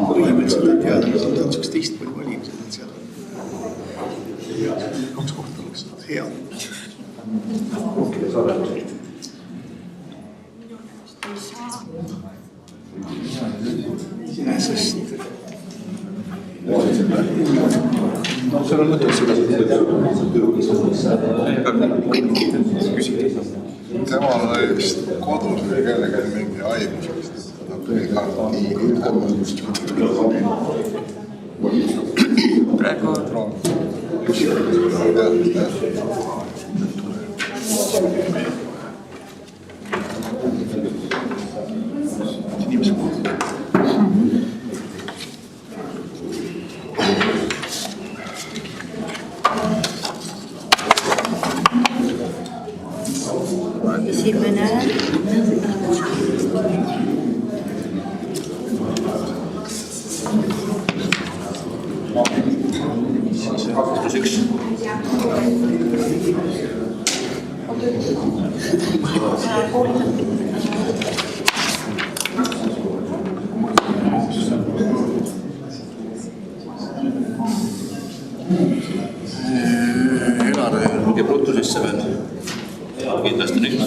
Põhimõtteliselt on teada, et 2011 palju valimised, et seal 2 kohta oleks hea. Sest seal on mõttes seda temal oli vist kodus või kellegi mingi haigusest, ta tuli karantiini praegu ja Bluetoothisse veel. Kindlasti nüüd.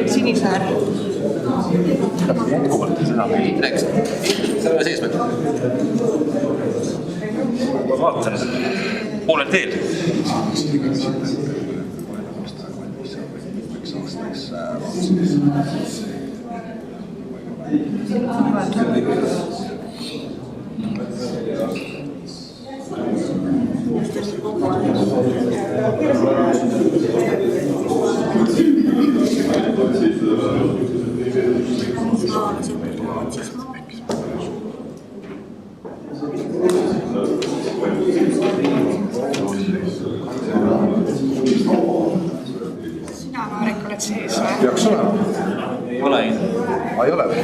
Sinisaar. Rääkis. Selle sees veel. Ma vaatan poolel teel. Sina, Marek, oled sees või? Peaks olema. Ei ole. Ei ole või?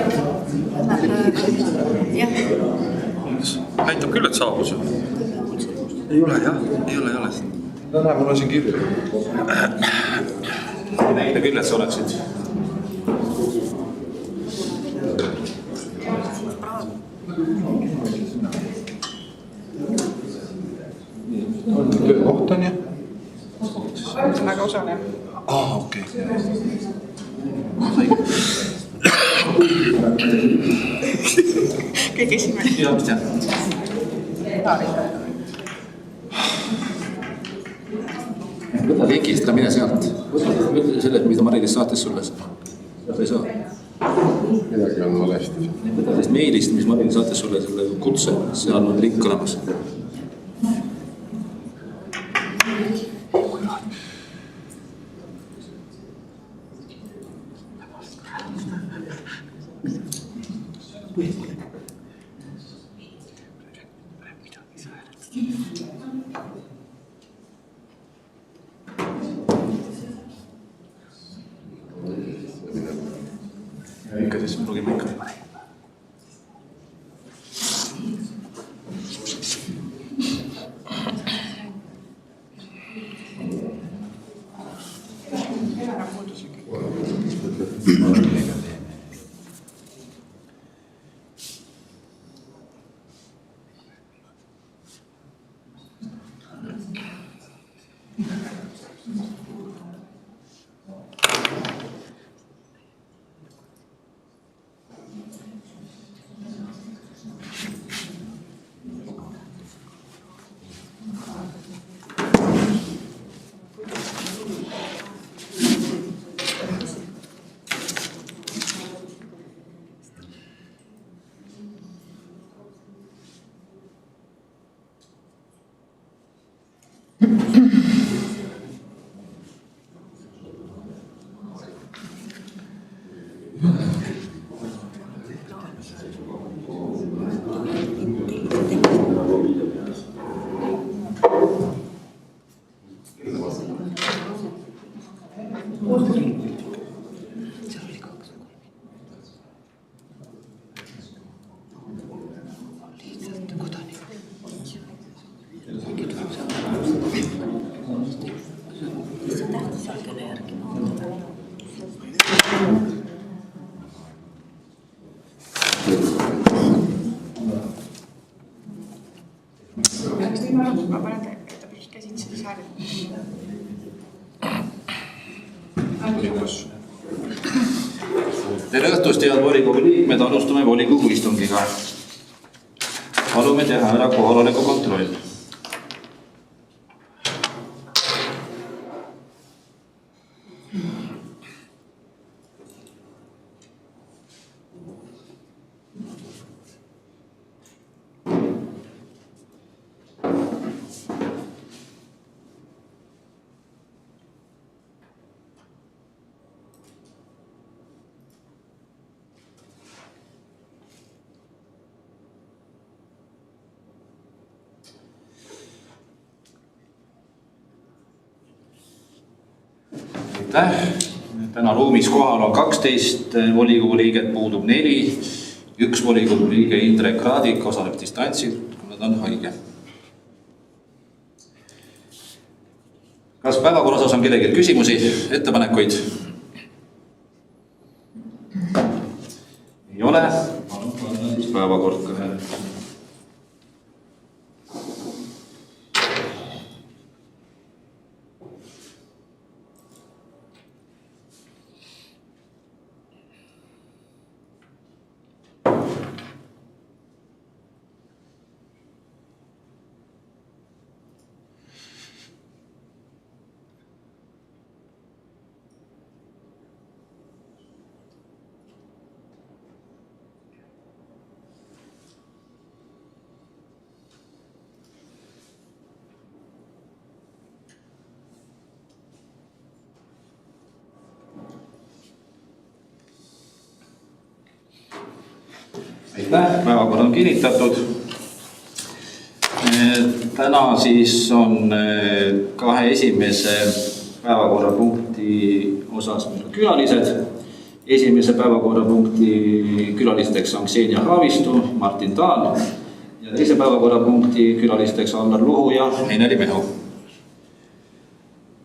Jah. Näitab küll, et saabus. Ei ole, jah. Ei ole. No näe, mul on siin kirju. Ei näita küll, et sa oleksid. Töökoht on ju? Väga osalev. Okei. Kõik esimene. Jah, mis tead? Võta lingist, mine sealt. Võta selle, mida Mari-Liis saatis sulle. Sa ei saa. Midagi on valesti. Võta sellest meilist, mis Mari-Liis saatis sulle selle kutse. Seal on link olemas. Ikka siis lugime ikka. Ma panen käsitsi siis hääle. Tere õhtust, head volikogu liikmed, alustame volikogu istungiga. Palume teha ära kohaloleku kontroll. Täna ruumis kohal on 12 volikogu liiget, puudub 4. Üks volikogu liige Indrek Raadik osaleb distantsilt, kui nad on haige. Kas päevakorra osas on kellelgi küsimusi, ettepanekuid? Ei ole. Siis päevakord ka. Päevakord on kinnitatud. Täna siis on kahe esimese päevakorrapunkti osas külalised. Esimese päevakorrapunkti külalisteks on Ksenia Haavistu, Martin Taal ja teise päevakorrapunkti külalisteks Allar Luhu ja Heineli Mehu.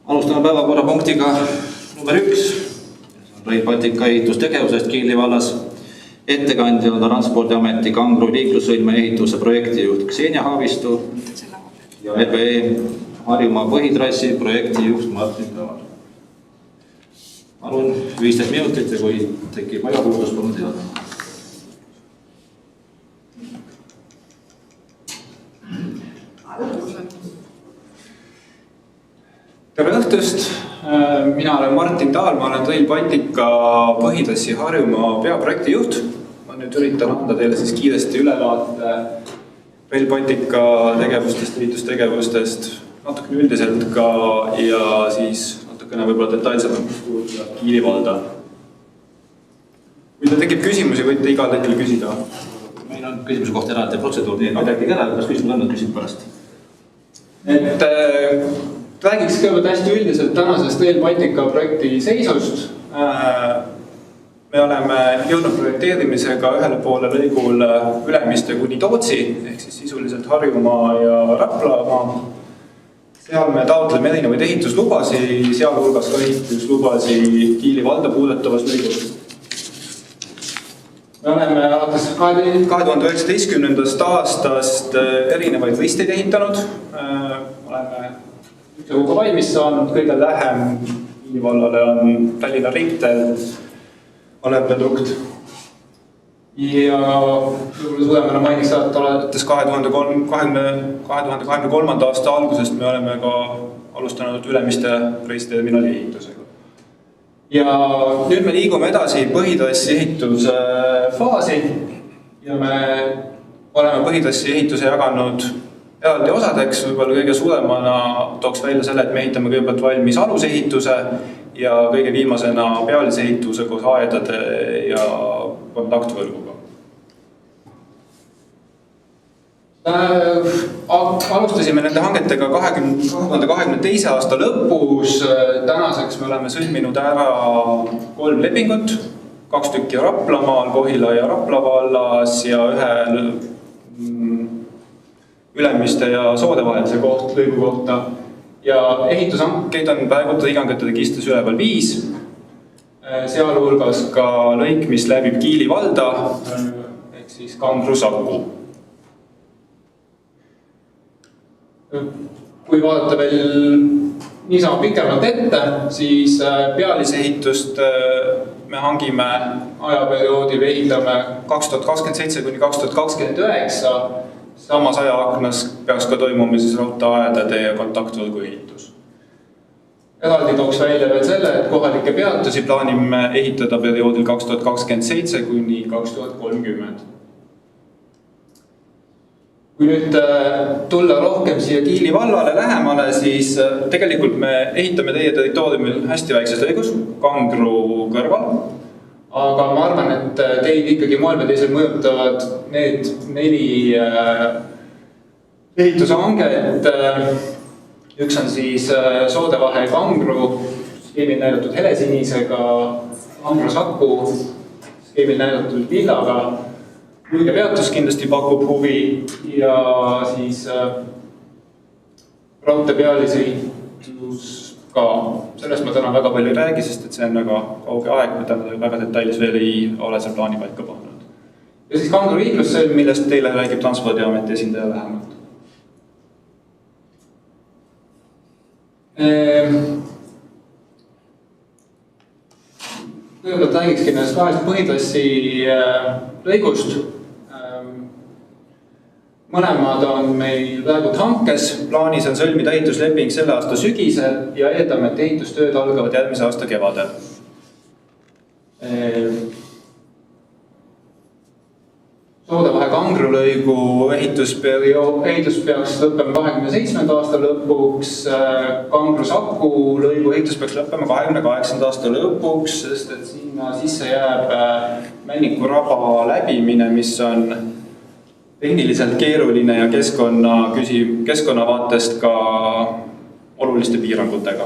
Alustame päevakorrapunktiga number 1. Rail Baltica ehitustegevusest Kiili vallas. Ettekandja on Transpordiameti Kangro liiklussõlme ehituse projektijuht Ksenia Haavistu ja RBE Harjumaa põhitrassi projektijuht Martin Taal. Palun 15 minutit ja kui tekib ajapuudus, palun teada. Tere õhtust! Mina olen Martin Taal, ma olen Rail Baltica põhitrassi Harjumaa peaprojektijuht. Ma nüüd üritan anda teile siis kiiresti ülevaate Rail Baltica tegevustest, ehitustegevustest, natukene üldiselt ka ja siis natukene võib-olla detailsemalt Kiili valda. Kui teil tekib küsimusi, võite igal hetkel küsida. Meil on küsimuse kohta eraldi protseduur, nii et midagi ära, kas küsimus on, küsib pärast. Räägiks kõigepealt hästi üldiselt tänasest Rail Baltica projekti seisust. Me oleme jõudnud projekteerimisega ühele poole lõigul Ülemiste kuni Tootsi, ehk siis sisuliselt Harjumaa ja Raplamaa. Seal me taotleme erinevaid ehituslubasi, sealhulgas ka ehituslubasi Kiili valda puudutavas lõigus. Me oleme alates 2019. aastast erinevaid risteid ehitanud. Oleme ühtekuga valmis saanud, kõige lähem Kiili vallale on Tallinna ringteel olev viadukt. Ja suuremana mainiks, et alates 2023. aasta algusest me oleme ka alustanud Ülemiste reisterminali ehitusega. Ja nüüd me liigume edasi põhitrassi ehituse faasi ja me oleme põhitrassi ehituse jaganud eraldi osadeks. Võib-olla kõige suuremana tooks välja selle, et me ehitame kõigepealt valmis alusehituse ja kõige viimasena pealise ehituse koos aedade ja kontaktvõrguga. Alustasime nende hangetega 2022. aasta lõpus. kus tänaseks me oleme sõlminud ära 3 lepingut, 2 tükki Raplamaal, Kohila ja Rapla vallas ja 1 Ülemiste ja Soode vahelise lõigu kohta. Ja ehitushankeid on praegu riigihangete registris üleval 5, sealhulgas ka lõik, mis läbib Kiili valda, ehk siis Kangro-Saku. Kui vaadata veel niisama pikemalt ette, siis pealisehitust me hangime ajaperioodil või ehitame 2027 kuni 2029. Samas ajaaknas peaks ka toimuma siis raudteeaedade ja kontaktvõrgu ehitus. Eraldi tooks välja veel selle, et kohalikke peatusi plaanime ehitada perioodil 2027 kuni 2030. Kui nüüd tulla rohkem siia Kiili vallale lähemale, siis tegelikult me ehitame teie territooriumil hästi väikses lõigus, Kangro kõrval. Aga ma arvan, et teid ikkagi moel või teisel mõjutavad need 4 ehitushanget. Üks on siis Soodevahe Kangro, skeemil näidatud helesinisega, Kangro-Saku, skeemil näidatud lillaga. Luige peatus kindlasti pakub huvi ja siis raudtee pealisehitus ka. Sellest ma täna väga palju ei räägi, sest et see on väga kauge aeg, ma täna väga detailis veel ei ole seal plaani paika pannud. Ja siis Kangro liiklussõlm, millest teile räägib Transpordiameti esindaja lähemalt. Kõigepealt räägikski nendest 2 põhiklassi lõigust. Mõlemad on meil praegu hankes, plaanis on sõlmida ehitusleping selle aasta sügisel ja eeldame, et ehitustööd algavad järgmise aasta kevadel. Soodevahe Kangro lõigu ehitus peaks lõppema 27. aasta lõpuks, Kangro-Saku lõigu ehitus peaks lõppema 28. aasta lõpuks, sest et sinna sisse jääb Männiku raba läbimine, mis on tehniliselt keeruline ja keskkonna vaatest ka oluliste piirangutega.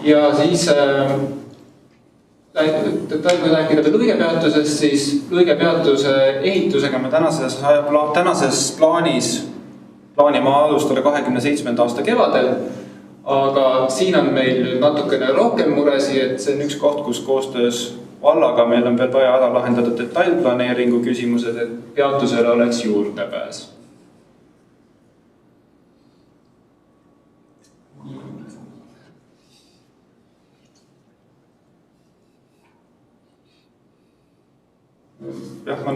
Ja siis kui rääkida Luige peatusest, siis Luige peatuse ehitusega me tänases plaanime alustada 27. aasta kevadel, aga siin on meil natukene rohkem muresi, et see on üks koht, kus koostöös vallaga meil on veel vaja ära lahendada detailplaneeringu küsimused, et peatusele oleks juurdepääs. Jah, ma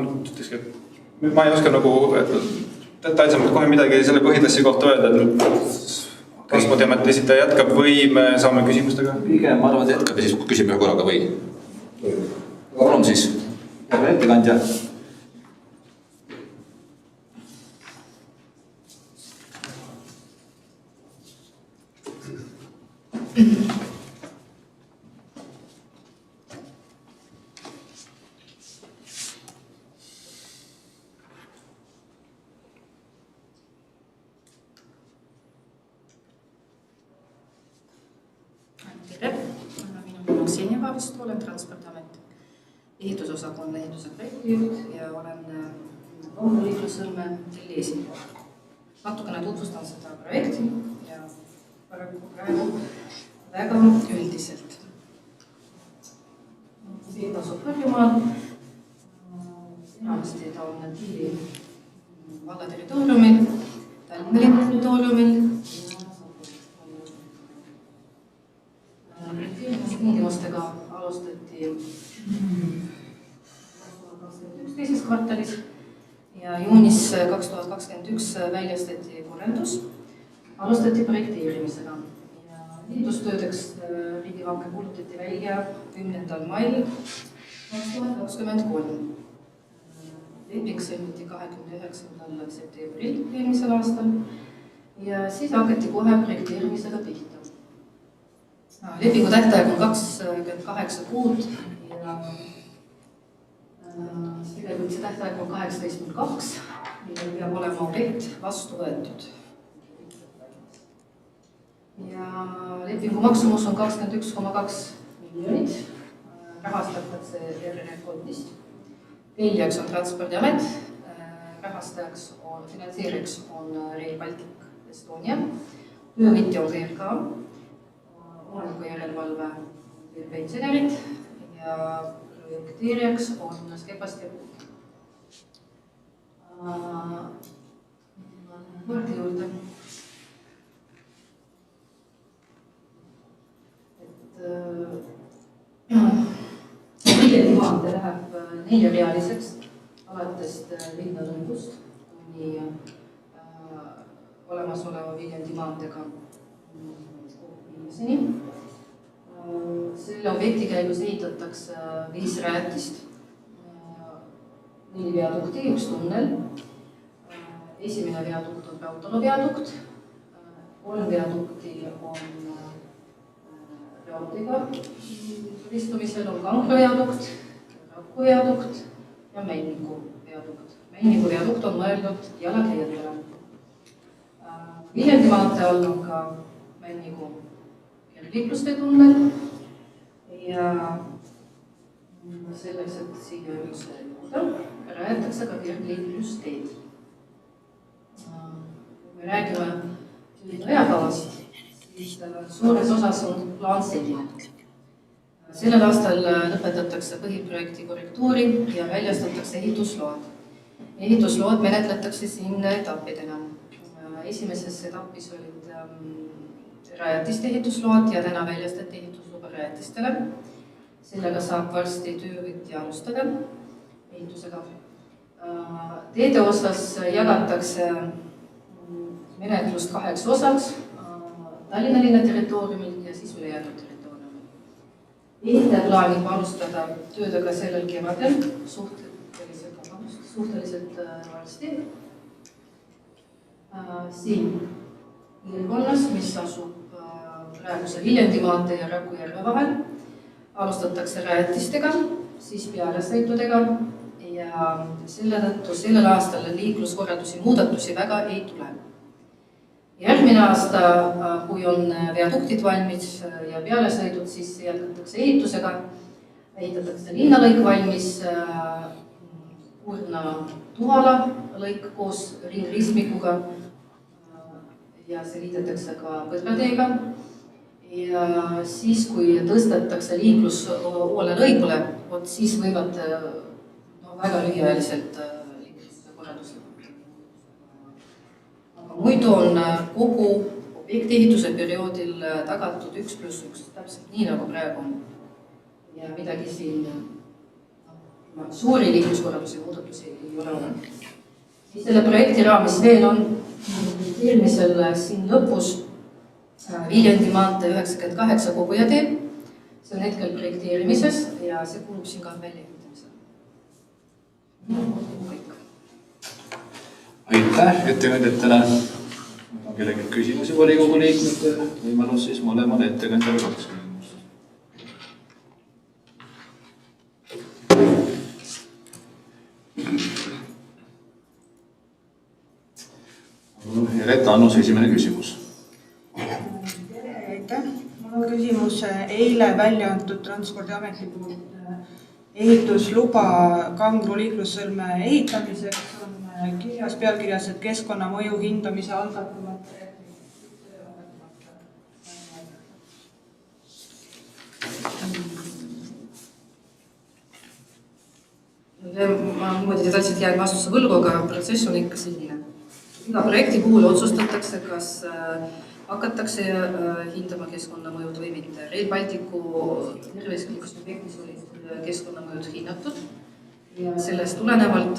ei oska nagu detailsemalt kohe midagi selle põhiklassi kohta öelda, Transpordiameti esindaja jätkab või me saame küsimustega? Pigem ma arvan, et jätkab ja siis küsime ühe korraga või? Palun siis, järve ettekandja. Olen Transpordiameti ehitusosakonna ehituse projektijuht ja olen Kangro liiklussõlme telli esindaja. Natukene tutvustan seda projekti ja praegu väga üldiselt. Siin asub Harjumaal, enamasti ta on Kiili valla territooriumil, Tallinna territooriumil. Tingimustega alustati 2021 teises kvartalis ja juunis 2021 väljastati korraldus, alustati projekteerimisega ja ehitustöödeks riigihanke kuulutati välja 10. mail 2023. Leping sõlmiti 29. septembril eelmisel aastal ja siis hakati kohe projekteerimisega pihta. Lepingu tähtaeg on 28 kuud ja tegelikult see tähtaeg on 18.02, millel peab olema objekt vastu võetud. ja lepingu maksumus on 21,2 miljonit, rahastatakse RRF fondist. Tellijaks on Transpordiamet, rahastajaks on, finantseerijaks on Rail Baltic Estonia, töövõtja on VRK, omaniku järelevalve pensionärid ja projekteerijaks on Skepast ja Puud. Võrdi juurde. Viljandi maantee läheb 4-realiseks alatest linnalõngust kuni olemasoleva Viljandi maanteega viimiseni. Selle objekti käigus ehitatakse 5 rajatist, 4 viadukti, 1 tunnel. Esimene viadukt on Raudtalo viadukt, 3 viadukti on raudteega ristumisel on Kangro viadukt, Raku viadukt ja Männiku viadukt. Männiku viadukt on mõeldud jalakäijatele. Viljandi maantee all on ka Männiku kergliiklustee tunnel ja selleks, et siia üldse jõuda, rajatakse ka kergliiklusteed. Kui me räägime ajakavast, siis suures osas on plaan selline. Sellel aastal lõpetatakse põhiprojekti korrektuuri ja väljastatakse ehitusload. Ehituslood menetletakse siin etappidena. Esimeses etapis olid rajatiste ehitusload ja täna väljastati ehitusluba rajatistele. Sellega saab varsti töövõtja alustada ehitusega. Teede osas jagatakse menetlust 2 osaks, Tallinna linna territooriumil ja siis ülejäänud territooriumil. Ehitaja plaanib alustada töödega sellel kevadel suhteliselt varsti. Siin piirkonnas, mis asub praeguse Viljandi maantee ja Raku järve vahel, alustatakse rajatistega, siis pealesõitudega ja selle tõttu sellel aastal liikluskorraldusi muudatusi väga ei tule. Järgmine aasta, kui on viaduktid valmis ja pealesõidud, siis jätkatakse ehitusega. Ehitatakse linnalõik valmis, Urna-Tuhala lõik koos ringristmikuga ja see liidetakse ka Põdrateega. Ja siis, kui tõstetakse liiklus uuele lõigule, siis võivad väga lühiajaliselt muidu on kogu objekti ehituse perioodil tagatud 1+1, täpselt nii nagu praegu on. Ja midagi siin suuri liikluskorraldusi muudatusi ei ole olnud. Mis selle projekti raamis veel on, eelmisel siin lõpus Viljandi maantee 98 kogujatee. See on hetkel projekteerimises ja see kuulub siin ka väljaehitamisele. Kõik. Aitäh ettekandjatele. On kellegi küsimusi volikogu liikmete, võimalus siis mõlemal ettekandjale 2 küsimust. Retta Annus, esimene küsimus. Aitäh. Mul on küsimus eile välja antud Transpordiameti poolt ehitusluba Kangro liiklussõlme ehitamiseks on kirjas pealkirjas, et keskkonnamõju hindamise algatamata. Ma muidugi detailselt jään vastuse võlgu, aga protsess on ikka selline. Iga projekti puhul otsustatakse, kas hakatakse hindama keskkonnamõjud või mitte. Rail Balticu tervislikust objektis olid keskkonnamõjud hinnatud ja sellest tulenevalt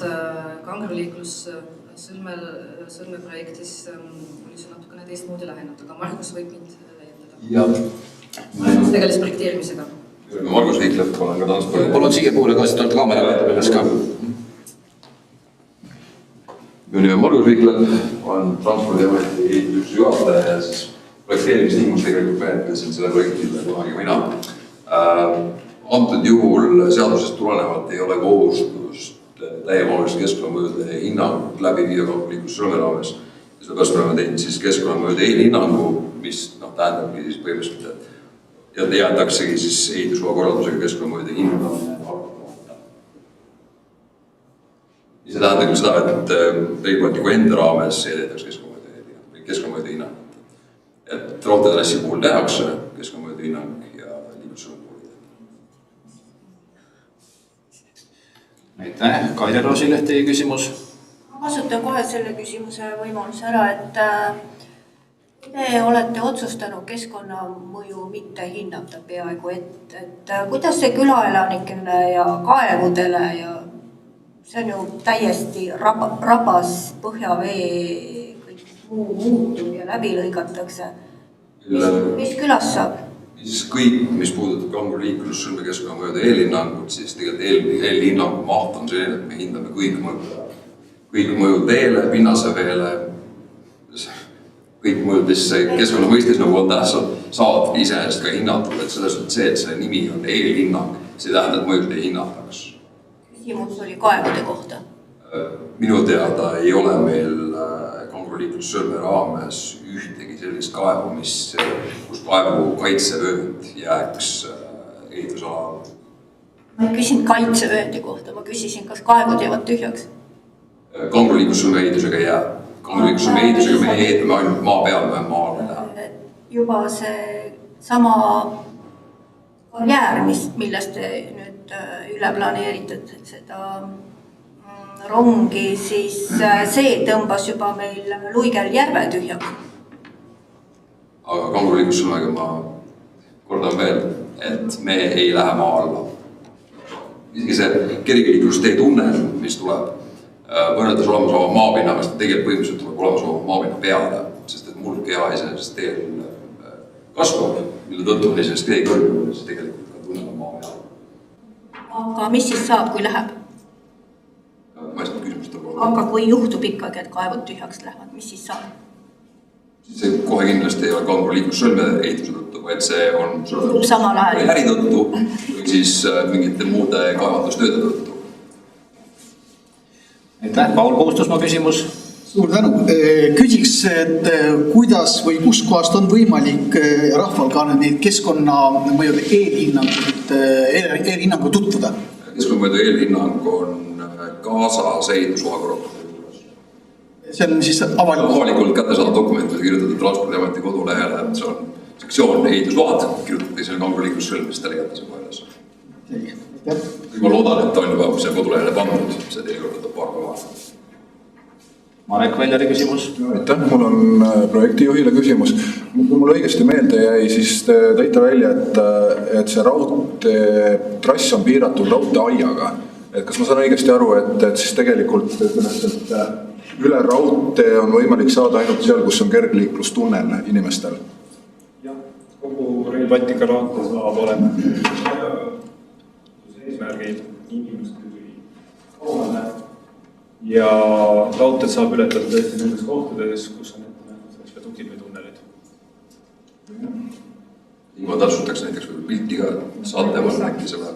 Kangro liiklussõlme projektis oli see natukene teistmoodi lahendatud, aga Margus võib mind jätada. Margus tegeles projekteerimisega. Margus Viiklep, olen ka transpordi. Palun siia poole ka, sest oled kaamera vahetab ennast ka. Minu nimi on Margus Viiklep, olen Transpordiameti ehitusüksuse juhataja ja siis projekteerimistingimus tegelikult menetlesin selle projektile kunagi mina. Antud juhul seadusest tulenevalt ei ole kohustust täiemahuliste keskkonnamõjude hinnangut läbi viia liiklussõlme raames. Sellepärast me oleme teinud siis keskkonnamõjude eelhinnangu, mis tähendabki siis põhimõtteliselt, et jäetaksegi siis ehitusloa korraldusega keskkonnamõjude hindamine. Ja see tähendab seda, et Rail Balticu enda raames edetakse keskkonnamõjude hinnang. Et raudteetrassi puhul tehakse keskkonnamõjude hinnang ja liiklussuundi puhul. Aitäh. Kaire Roosileht, teie küsimus. Ma kasutan kohe selle küsimuse võimaluse ära, et te olete otsustanud keskkonnamõju mitte hinnata peaaegu et kuidas see külaelanikele ja kaevudele ja see on ju täiesti rabas põhjavee, kõik muu muutub ja läbi lõigatakse. Mis külas saab? Siis kõik, mis puudutab Kangro liiklussõlme keskkonnamõjude eelhinnangut, siis tegelikult eelhinnangu maht on selline, et me hindame kõik mõjud veele, pinnase veele, kõik mõjud, mis keskkonnamõistes nagu on tähtsad, saavad iseenesest ka hinnatud, et selles on see, et see nimi on eelhinnang, see tähendab, et mõjud ei hinnataks. Küsimus oli kaevude kohta. Minu teada ei ole meil Kangro liiklussõlme raames ühtegi sellist kaevu, kus kaevu kaitsevöönd jääks ehitusala. Ma ei küsinud kaitsevööndi kohta, ma küsisin, kas kaevud jäävad tühjaks. Kangro liiklussõlme ehitusega ei jää. Kangro liiklussõlme ehitusega me ehitame ainult maa peal, me maale lähe. Juba see sama karjäär, millest te nüüd üle planeeritud seda rongi, siis see tõmbas juba meil Luigel järve tühjaks. Aga Kangro liiklussõlmega ma kordan veel, et me ei lähe maa alla. Isegi see kergeliiklustee tunnel, mis tuleb võrreldes olemasolu maapinnaga, sest tegelikult põhimõtteliselt tuleb olemasolu maapinna peale, sest et mulk ja iseenesest teel kasvab, mille tõttu on iseenesest tee kõrgel, siis tegelikult ka tunnel on maa peale. Aga mis siis saab, kui läheb? Ma ei saa küsimust tõepoolest. Aga kui juhtub ikkagi, et kaevud tühjaks lähevad, mis siis saab? See kohe kindlasti ei ole Kangro liiklussõlme ehituse tõttu, vaid see on samal ajal äri tõttu või siis mingite muude kaevandustööde tõttu. Aitäh. Paul Puustusmaa küsimus. Suur tänu. Küsiks, et kuidas või kus kohast on võimalik rahval ka neid keskkonnamõjude eelhinnangu tutvuda? Keskkonnamõjude eelhinnang on kaasas ehitusloa korraldusega. See on siis avalikult kättesaadav dokument, kui kirjutatud Transpordiameti kodulehele, et see on sektsioon ehitusload, kirjutatakse selle Kangro liiklussõlme, siis teile kätte see koheles. Ma loodan, et ta on juba see kodulehele pandud, see teile võtab paar päeva. Marek Väljari küsimus. Aitäh, mul on projektijuhile küsimus. Kui mul õigesti meelde jäi, siis te tõite välja, et see raudteetrass on piiratud raudteeaiaga. Kas ma saan õigesti aru, et siis tegelikult üle raudtee on võimalik saada ainult seal, kus on kergliiklustunnel inimestel? Jah, kogu Rail Baltica raudtee saab olema eesmärgil inimestel kaunale ja raudteed saab ületada tõesti nendes kohtades, kus on viaduktid või tunnelid. Ma täpsustaks näiteks pilti ka, saate võrd äkki selle.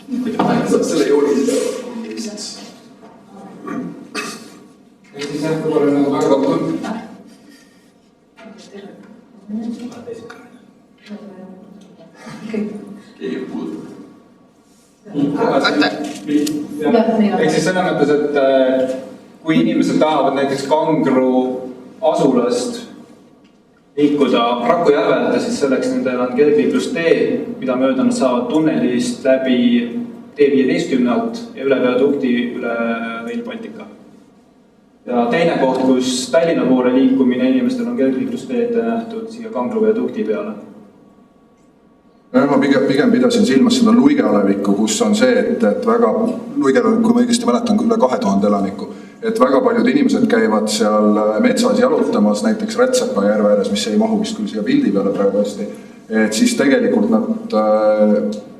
Selle joonist. Keegi puudub. Ehk siis selles mõttes, et kui inimesed tahavad näiteks Kangro asulast liikuda Raku järvele, siis selleks nendel on kergliiklustee, mida mööda nad saavad tunnelist läbi T15 alt ja üle viadukti üle Rail Baltica. Ja teine koht, kus Tallinna poole liikumine inimestel on kergliiklustee nähtud siia Kangro viadukti peale. Ma pigem pidasin silmas seda Luige alevikku, kus on see, et väga, Luigel on, kui ma õigesti mäletan, üle 2000 elanikku, et väga paljud inimesed käivad seal metsas jalutamas, näiteks Rätsepa järve ääres, mis ei mahu vist küll siia pildi peale praegu hästi, et siis tegelikult nad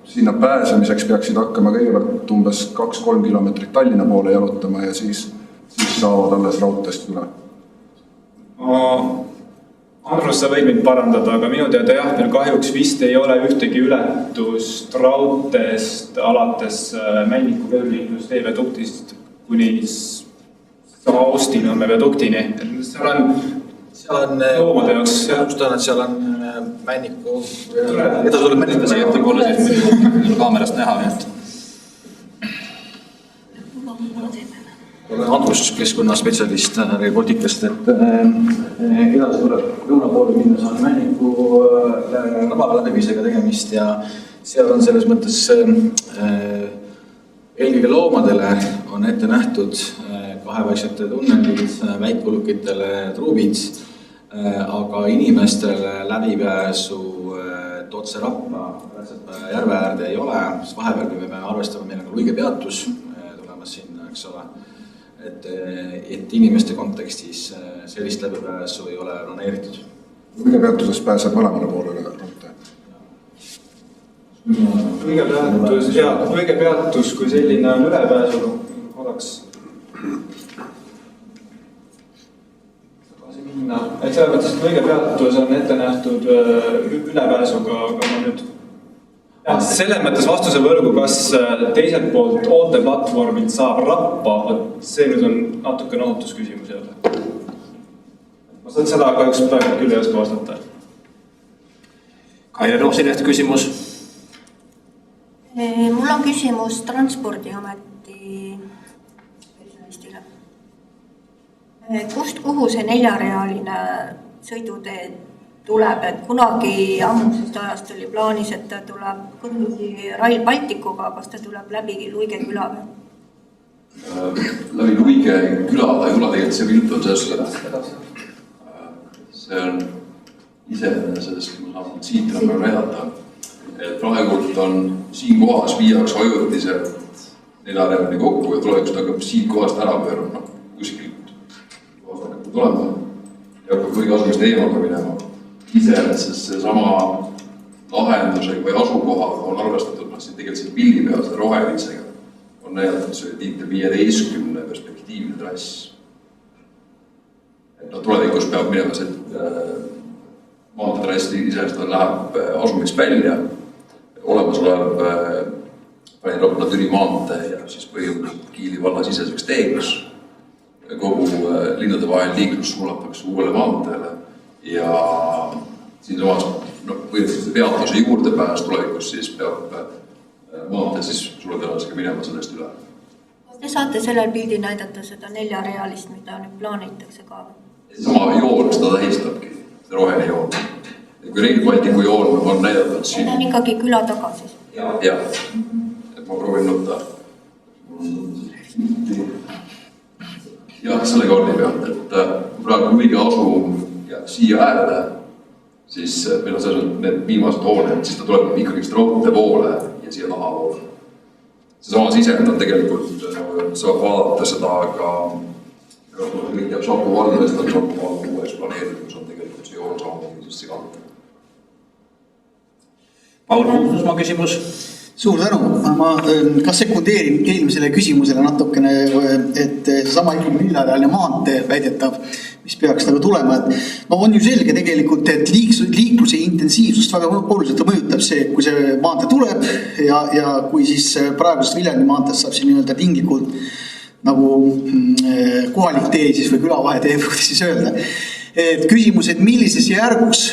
sinna pääsemiseks peaksid hakkama kõigepealt umbes 2-3 kilomeetrit Tallinna poole jalutama ja siis saavad alles raudteest üle. Andrus, sa võid mind parandada, aga minu teada jah, meil kahjuks vist ei ole ühtegi ületust raudteest alates Männiku kergliiklustee viaduktist kuni Austinnõmme viaduktini. seal on loomade jaoks, täpsustan, et seal on männiku, edasi tuleb männiku see jätab olla siis muidugi kaamerast näha, nii et olen Andrus, keskkonnaspetsialist Rail Balticust, et edasi tuleb lõuna poole minnes on männiku raba läbimisega tegemist ja seal on selles mõttes eelkõige loomadele on ette nähtud kahepaiksete tunnelid, väikulukitele truubid, aga inimestele läbipääsu Totse Rapla järve äärde ei ole, sest vahepeal me peame arvestama, meil on ka Luige peatus tulemas sinna, eks ole. Et inimeste kontekstis sellist läbipääsu ei ole planeeritud. Luige peatusest pääseb mõlemale poolele raudtee. Luige peatus kui selline on ülepääsu korraks tagasi minna. Et selle mõttes, et Luige peatus on ette nähtud ülepääsuga, aga ma nüüd selles mõttes vastuse võrgu, kas teiselt poolt ooteplatvormilt saab Rappa, see nüüd on natuke nohutusküsimus jälle. Ma saan seda kahjuks praegu küll ei oska vastata. Kaire Roosileht küsimus. Mul on küsimus Transpordiameti spetsialistile. Kust kuhu see 4-realine sõidutee tuleb, et kunagi ammusest ajast oli plaanis, et ta tuleb kõrvuti Rail Balticuga, kas ta tuleb läbi Luige küla või? Läbi Luige küla, ta ei ole tegelikult see pilt on sellest, see on iseenesest, ma saan siit nagu näidata, et praegult on siin kohas viiaks ajutiselt 4-realine kokku ja tulevikus ta hakkab siit kohast ära pöörama, kuskilt kohast hakkab tulema ja hakkab kõige asumist eemalda minema. Iseenesest see sama lahendusega või asukohaga on arvestatud, siin tegelikult siin pildi peal seda rohelisega on näidatud see tiitel 15 perspektiivne trass. Et tulevikus peab minema see maanteetrass iseenesest läheb asumist välja, olemasolev Rapla-Türi maantee ja siis põhimõtteliselt Kiili valla siseseks teeks. Kogu linnade vahel liiklus suunatakse uuele maanteele ja siin samas põhimõtteliselt peatuse juurdepääs tulevikus siis peab maantee siis sulle tõenäoliselt minema sellest üle. Te saate sellel pildi näidata seda 4-realist, mida nüüd plaanitakse ka? Sama joon seda tähistabki, see roheline joon. Kui Rail Balticu joon on näidatud siin... Need on ikkagi küla tagasi. Jah, et ma proovin nutta. Jah, selle kaardi pealt, et praegu Luige asum siia äärde, siis meil on selles need viimased hooned, siis ta tuleb ikkagi raudtee poole ja siia taha poole. See sama sisend on tegelikult, saab vaadata seda ka kõik jääb Saku valdadest, on Saku vald uueks planeeritud, kus on tegelikult see joon samamoodi siis see kant. Paul Puusmaa küsimus. Suur tänu, ma ka sekundeerin eelmisele küsimusele natukene, et sama 4-realine maantee väidetav, mis peaks nagu tulema, et on ju selge tegelikult, et liikluse intensiivsust väga oluliselt mõjutab see, kui see maantee tuleb ja kui siis praegusest Viljandi maanteest saab siin nii-öelda tinglikult nagu kohalik tee siis või külavahetee võiks siis öelda. Et küsimus, et millises järgus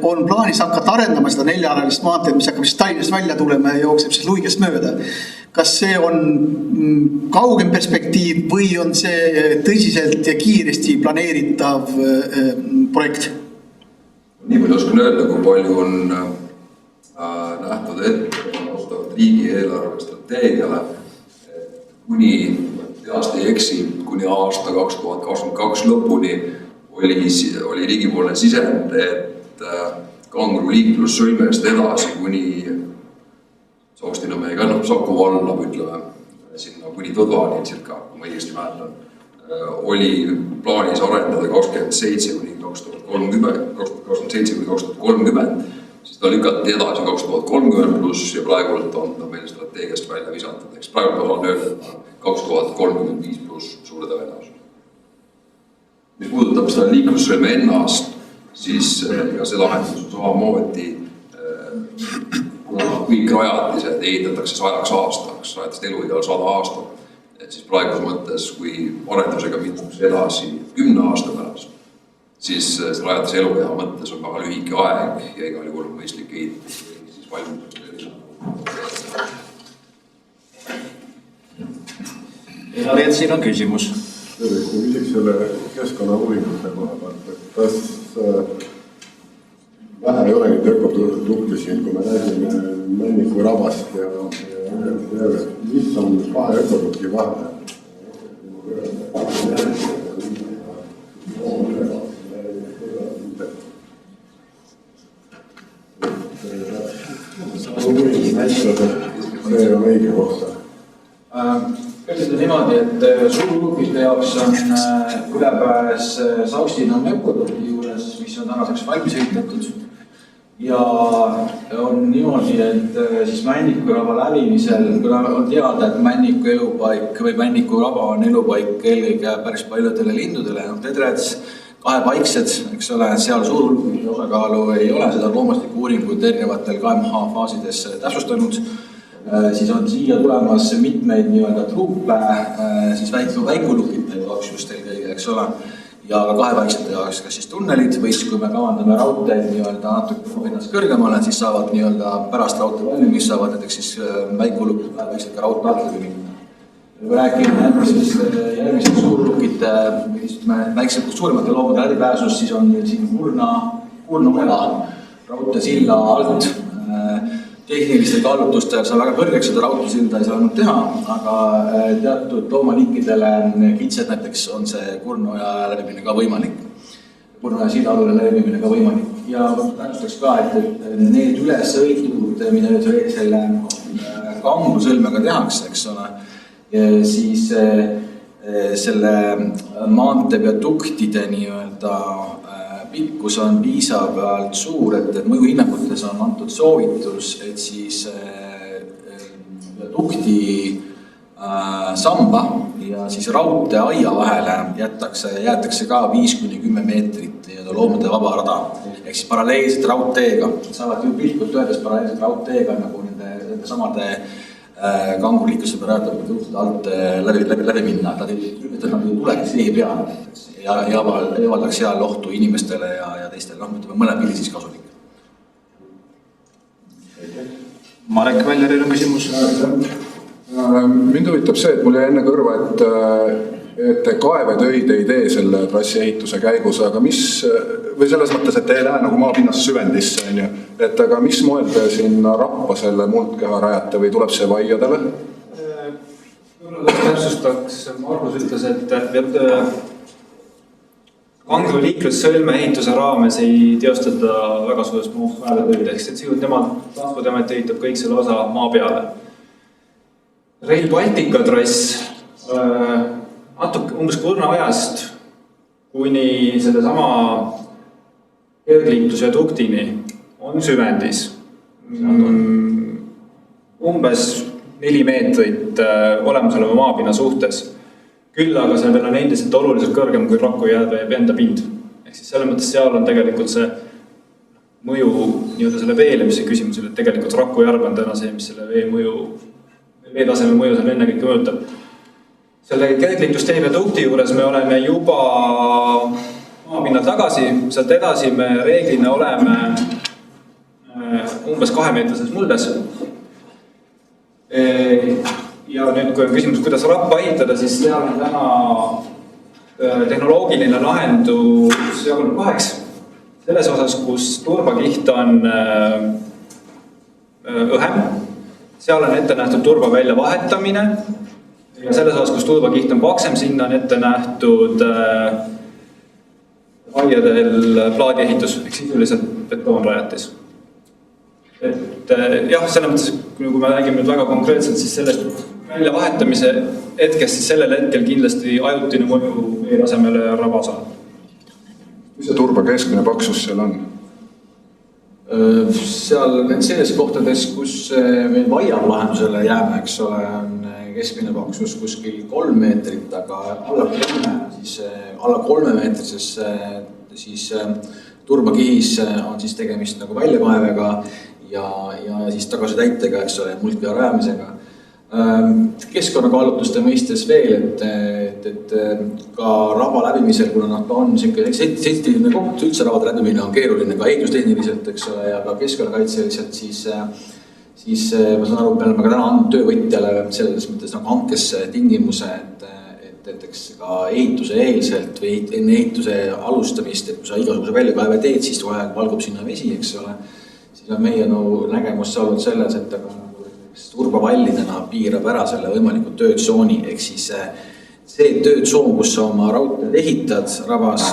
on plaanis hakata arendama seda 4-realist maanteed, mis hakkab siis Tallinnast välja tulema ja jookseb siis Luigest mööda. Kas see on kaugem perspektiiv või on see tõsiselt ja kiiresti planeeritav projekt? Nii palju oskan öelda, kui palju on nähtud ette riigieelarve strateegiale, kuni teast ei eksi, kuni aasta 2022 lõpuni oli riigipoolne sisend, et Kangro liiklus Sõlmest edasi kuni Saustinõmme kannab Saku valla, ütleme, sinna kuni Tõdvani cirka, kui ma õigesti mäletan, oli plaanis arendada 27–2030, siis ta lükati edasi 2030 pluss ja praegu on ta meil strateegiast välja visatud. Praegu ma saan öelda, et 2035 pluss suure tõenäosus. Mis puudutab seda liiklussõlme ennast, siis ega see lahendus on samamoodi, kuna kõik rajatised ehitatakse 100 aastaks, rajatist elu igal 100 aastat, et siis praegus mõttes, kui arendusega minnakse edasi 10 aasta pärast, siis see rajatise eluea mõttes on väga lühike aeg ja igal juhul on mõistlik ehitus siis valmis. Elavelt, siin on küsimus. Ma küsiks selle keskkonnauuringute koha pealt, et kas vähe ei olegi ökoprodukti siin, kui me räägime Männiku rabast ja mis on kahe ökoprodukti vahe? See on õige koht. Ütleda niimoodi, et suurulukite jaoks on ülepääs Saustina ökodukti juures, mis on tänaseks valmis ehitatud. Ja on niimoodi, et siis Männiku raba lävimisel, kuna on teada, et Männiku elupaik või Männiku raba on elupaik eelkõige päris paljudele lindudele, tedreds, kahepaiksed, eks ole, seal suurulukite osakaalu ei ole, seda loomustiku uuringud erinevatel KMH faasides täpsustanud. Siis on siia tulemas mitmeid nii-öelda truupe, siis väikulukite jaoks just eelkõige, eks ole, ja ka kahepaiksete jaoks, kas siis tunnelid või siis kui me kavandame raudteed nii-öelda natuke pinnast kõrgemale, siis saavad nii-öelda pärast raudtee valmimist saavad näiteks siis väikulukid kahepaiksed ka raudtee alt läbi minna. Kui räägime järgmised suurlukite või väiksemad suurimate loomude läbipääsus, siis on siin Kurna-Mela raudteesilla alt. Tehnilistel kaalutlustel saa väga kõrgeks seda raudteesilda ei saanud teha, aga teatud loomaliikidele kitsed näiteks on see Kurnoja läbimine ka võimalik. Kurnoja silla allule läbimine ka võimalik. Ja tähtsustaks ka, et need ülesõitud, mida nüüd selle kangusõlmega tehakse, eks ole, siis selle maanteepeatuktide nii-öelda pikkus on piisavalt suur, et mõjuhinnangutes on antud soovitus, et siis tukti samba ja siis raudtee aia vahele jäetakse ka 5–10 meetrit loomade vaba rada. Ehk siis paralleelselt raudteega, saavad ju piltkult öeldes paralleelselt raudteega nagu nende samade kangurliikluse praegu tuhtide alt läbi minna, et nad ei tuleks tee peale ja avaldaks seal ohtu inimestele ja teistele, mõlemili siis kasulik. Marek Väljaril on küsimus. Mind huvitab see, et mul jäi enne kõrva, et kaevetöid ei tee selle trassi ehituse käigus, aga või selles mõttes, et ei lähe nagu maapinnast süvendisse, et aga mis moel te sinna Rappa selle muldkeha rajate või tuleb see vaiadele? Täpsustaks, Margus ütles, et Kangro liiklussõlme ehituse raames ei teostada väga suures mahus kaevetöid, ehk sisuliselt nemad Transpordiamet ehitab kõik selle osa maa peale. Rail Baltica trass natuke umbes Kurnaojast kuni selle sama kergliiklusviaduktini on süvendis. Umbes 4 meetrit olemasoleva maapinna suhtes. Küll aga see veel on endiselt oluliselt kõrgem kui Raku jääveeb enda pind. Ehk siis selle mõttes seal on tegelikult see mõju nii-öelda selle veelemise küsimusel, et tegelikult Raku järv on täna see, mis selle veetaseme mõju seal enne kõike mõjutab. Selle kergliiklustee viadukti juures me oleme juba maapinna tagasi, sealt edasi me reeglina oleme umbes 2-meetrises muldes. Ja nüüd, kui on küsimus, kuidas Rappa ehitada, siis seal on täna tehnoloogiline lahendus jagunud 2. Selles osas, kus turbakiht on õhem, seal on ette nähtud turbavälja vahetamine ja selles osas, kus turbakiht on paksem, sinna on ette nähtud aiadel plaadiehitus, ehk sisuliselt betoonrajatis. Et jah, selle mõttes, kui me räägime nüüd väga konkreetselt, siis sellest välja vahetamise hetkest, siis sellel hetkel kindlasti ajutine mõju veetasemele rabas on. Mis see turba keskmine paksus seal on? Seal selles kohtades, kus meil vaiab lahendusele jääme, eks ole, on keskmine paksus kuskil 3 meetrit, aga alla 3 meetrises siis turbakihis on siis tegemist nagu väljakaevega ja siis tagasi täitega, eks ole, muldkeha rajamisega. Keskkonnakaalutluste mõistes veel, et ka raba läbimisel, kuna on selline koht, üldse rabade läbimine on keeruline ka ehitustehniliselt, eks ole, ja ka keskkonnakaitseliselt, siis ma saan aru, me oleme ka täna andnud töövõtjale selles mõttes nagu hankes tingimuse, et eks ka ehituse eelselt või enne ehituse alustamist, et kui sa igasuguse väljakaeve teed, siis kohe valgub sinna vesi, eks ole, siis on meie nägemus olnud selles, et turbavallidena piirab ära selle võimaliku töötsooni, ehk siis see töötsoon, kus sa oma raudteed ehitad rabas,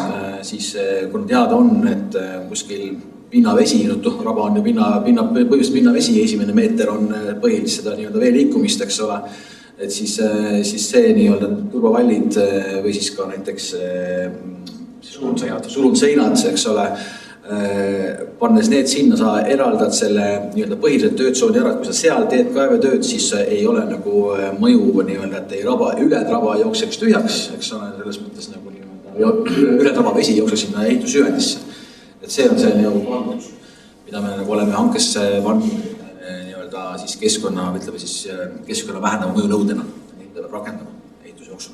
siis kui teada on, et kuskil pinnavesi, raba on ju põhimõtteliselt pinnavesi, esimene meeter on põhiliselt seda nii-öelda vee liikumist, eks ole, et siis see nii-öelda turbavallid või siis ka näiteks sulund seinad, eks ole, pannes need sinna, sa eraldad selle nii-öelda põhiliselt töötsooni ära, et kui sa seal teed kaevetööd, siis ei ole nagu mõju nii-öelda, et ületraba jookseks tühjaks, eks ole, selles mõttes nagu ületraba vesi jookseks sinna ehitusühendisse. Et see on see nagu kvaltus, mida me nagu oleme hankesse pannud nii-öelda siis keskkonna vähendava mõju nõudena, mida peab rakendama ehituse jooksul.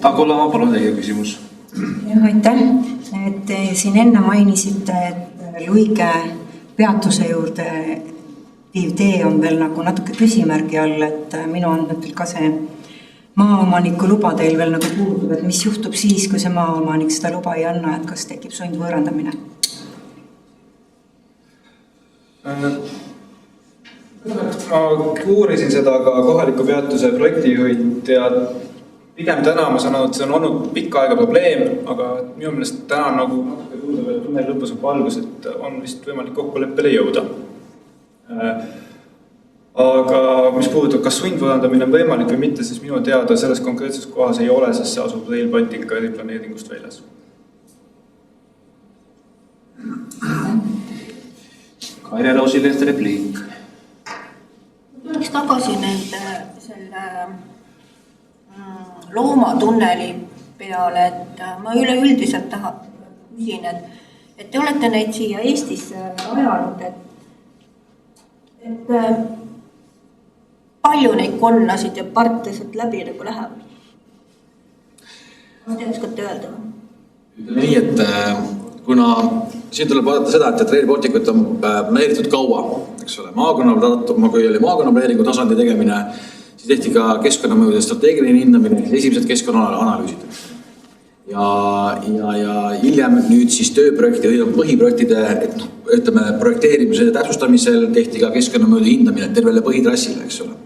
Takula, palun teie küsimus. Aitäh, et siin enne mainisite, et Luige peatuse juurde tee on veel nagu natuke küsimärgi all, et minu andmetel ka see maaomaniku luba teil veel nagu puudub, et mis juhtub siis, kui see maaomanik seda luba ei anna, et kas tekib sundvõõrandamine? Ma uurisin seda ka kohaliku peatuse projektijuhid ja pigem täna ma saan aru, et see on olnud pikka aega probleem, aga minu meelest täna nagu natuke tundub, et tunneli lõpus on valgus, et on vist võimalik kokkuleppele jõuda. Aga mis puudutab, kas sundvõõrandamine on võimalik või mitte, siis minu teada selles konkreetses kohas ei ole, sest see asub Rail Baltica eriplaneeringust väljas. Kaire Roosilehte repliik. Tuleks tagasi selle loomatunneli peale, et ma üleüldiselt küsin, et te olete neid siia Eestisse rajanud, et palju neid konnasid ja parte sealt läbi nagu läheb? Kas te oskate öelda? Ütleme nii, et kuna siin tuleb vaadata seda, et Rail Balticut on planeeritud kaua, eks ole, kui oli maakonnaplaneeringu tasandi tegemine, siis tehti ka keskkonnamõjude strateegiline hindamine, esimesed keskkonnaanalüüsid. Ja hiljem nüüd siis tööprojekti või põhiprojektide, projekteerimise ja täpsustamisel tehti ka keskkonnamõjude hindamine tervele põhitrassile, eks ole.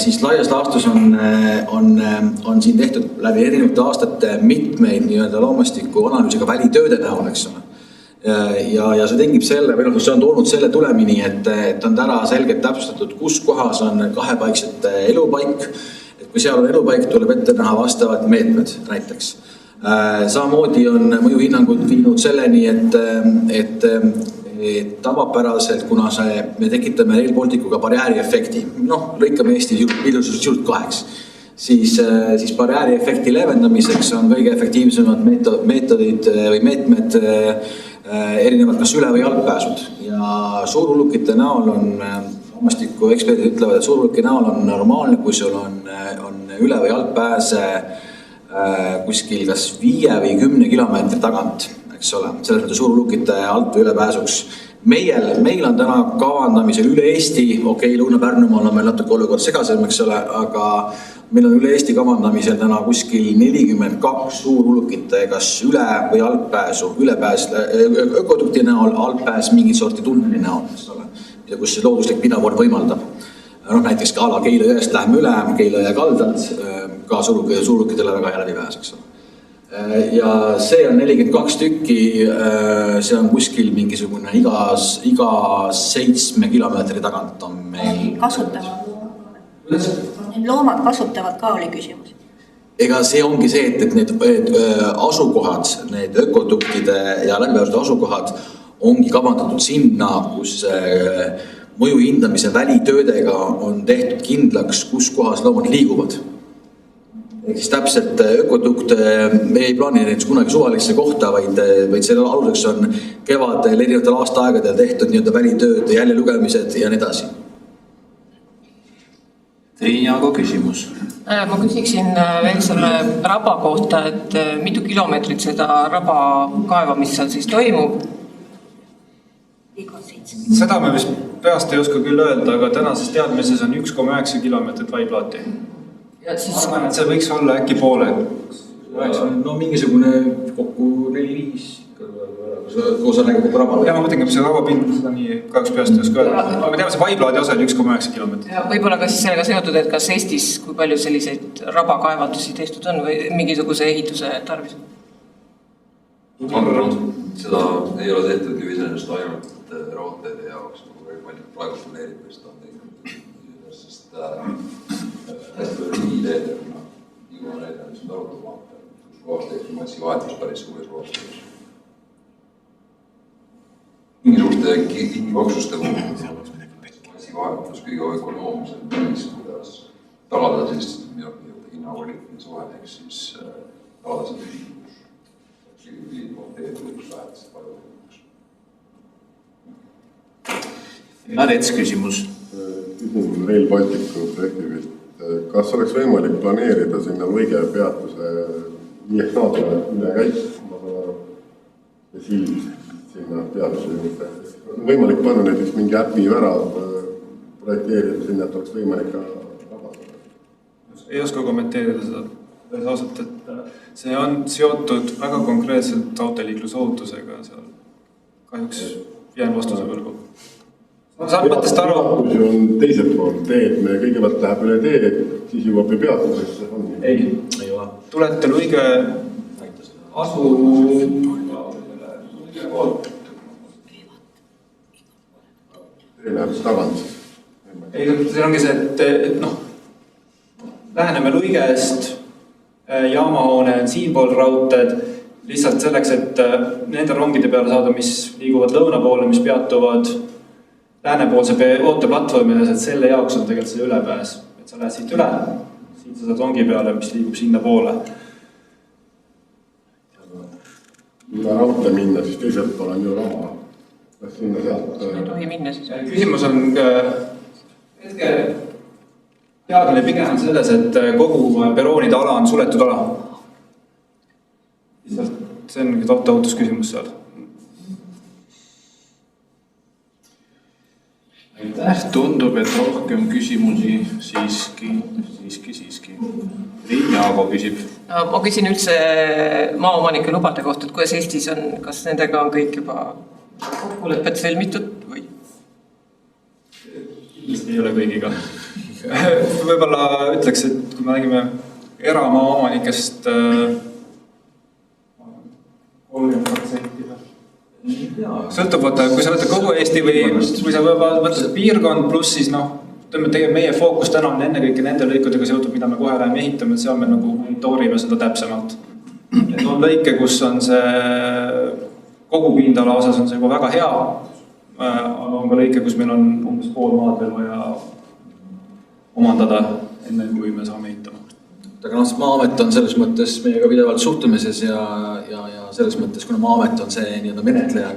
Siis laias laastus on siin tehtud läbi erinevate aastate mitmeid nii-öelda loomastiku analüüsiga välitööde näol, eks ole. Ja see tengib selle, või see on toonud selle tulemini, et on täna selgelt täpsustatud, kus kohas on kahepaiksete elupaik, et kui seal on elupaik, tuleb ette näha vastavad meetmed näiteks. Samamoodi on mõjuhinnangud viinud selleni, et tavapäraselt, kuna me tekitame Rail Balticuga barjääriefekti, lõikame Eesti sisuliselt kaheks, siis barjääriefekti leevendamiseks on kõige efektiivsemad meetodid või meetmed erinevad kas üle- või altpääsud. Ja suurulukite näol on, loomastiku eksperdid ütlevad, et suuruluki näol on normaalne, kui sul on üle- või altpääse kuskil kas 5 või 10 kilomeetri tagant, eks ole, selles mõttes suurulukite alt- või ülepääsuks. Meil on täna kavandamisel üle Eesti, Lõuna-Pärnumaal on meil natuke olukord segasem, eks ole, aga meil on üle Eesti kavandamisel täna kuskil 42 suurulukite kas üle- või altpääsu, ülepääs ökodukti näol, altpääs mingit sorti tunneli näol, eks ole, kus see looduslik pinnavorm võimaldab. Näiteks ka ala Keila-Jõest läheme üle, Keila-Jõe kaldad, ka suurulukidele väga hea läbipääs, eks ole. Ja see on 42 tükki, see on kuskil mingisugune iga 7 kilomeetri tagant on meil. Loomad kasutavad ka, oli küsimus. Ega see ongi see, et need asukohad, need ökoduktide ja läbipääsude asukohad ongi kavandatud sinna, kus mõju hindamise välitöödega on tehtud kindlaks, kus kohas loomad liiguvad. ehk siis täpselt ökodukt me ei plaani näiteks kunagi suvalisse kohta, vaid selle aluseks on kevadel erinevatel aastaaegadel tehtud nii-öelda välitööd, jäljelugemised ja nii edasi. Triinaga küsimus. Ma küsiksin veel selle raba kohta, et mitu kilomeetrit seda raba kaevamist seal siis toimub? Seda me vist peast ei oska küll öelda, aga tänases teadmises on 1,9 kilomeetrit vaiplaati. Arvan, et see võiks olla äkki poole. No mingisugune kokku 4-5 koos on kokku raba. Ja ma mõtlen, et see rabapind seda nii kahjuks peast ei oska öelda. Aga me teame, see vaiplaadi osa oli 1,9 kilomeetrit. Võib-olla ka siis sellega seotud, et kas Eestis kui palju selliseid rabakaevandusi tehtud on või mingisuguse ehituse tarvis? Seda ei ole tehtud ju iseenesest ainult raudteede jaoks, nagu Rail Baltic praegu planeerib, seda on tehtud, sest hästi riigiteedena, nagu on näidanud automaantel, kus kohas tehtud massivahetus päris suures koostöös. Mingisuguste kinnivaksuste massivahetus kõige ökonoomisel päris, kuidas talada sellist hinnavoliku suhe, ehk siis talada see küsimus. Narets küsimus. Küsin Rail Balticu projekti, kas oleks võimalik planeerida sinna Luige peatuse nii-ehk üle käik, ma saan aru, ja sild sinna peatuse juurde. Võimalik panna näiteks mingi äpi värav projekteerida sinna, et oleks võimalik ka rabastada. Ei oska kommenteerida seda. Ausalt, et see on seotud väga konkreetselt raudteeliiklusohutusega seal. Kahjuks jään vastuse võrgu. Saan mõttest aru. Peatusi on teiselt pool teed, me kõigepealt läheb üle teed, siis jõuab ju peatusesse. Ei ole. Tulete Luige asu poolt. Tee läheb tagant. Ei, see ongi see, et läheneme Luigest, jaamahoone on siinpool raudteed, lihtsalt selleks, et nende rongide peale saada, mis liiguvad lõuna poole, mis peatuvad läänepoolse ooteplatvormile, et selle jaoks on tegelikult see ülepääs. Et sa lähed siit üle, siit sa saad rongi peale, mis liigub sinna poole. Kui raudte minna, siis teiselt pool on ju raba. Kas sinna sealt? Ei tohi minna siis. Küsimus on hetke teadmine pigem selles, et kogu peroonide ala on suletud ala. See on taotusküsimus seal. Aitäh, tundub, et rohkem küsimusi siiski. Riin Jaago küsib. Ma küsin üldse maaomanike lubade kohta, et kuidas Eestis on, kas nendega on kõik juba kokkulepped sõlmitud või? Ei ole kõigiga. Võib-olla ütleks, et kui me räägime eramaa omanikest 30%. Sõltub, kui sa võtad kogu Eesti või kui sa võtad piirkond pluss siis meie fookus täna on ennekõike nende lõikudega seotud, mida me kohe läheme ehitama, et seal me nagu monitoorime seda täpsemalt. Et on lõike, kus on see kogu pindala osas on see juba väga hea, aga on ka lõike, kus meil on umbes pool maad veel vaja omandada enne, kui me saame ehitama. Aga Maa-amet on selles mõttes meiega pidevalt suhtumises ja selles mõttes, kuna Maa-amet on see menetleja,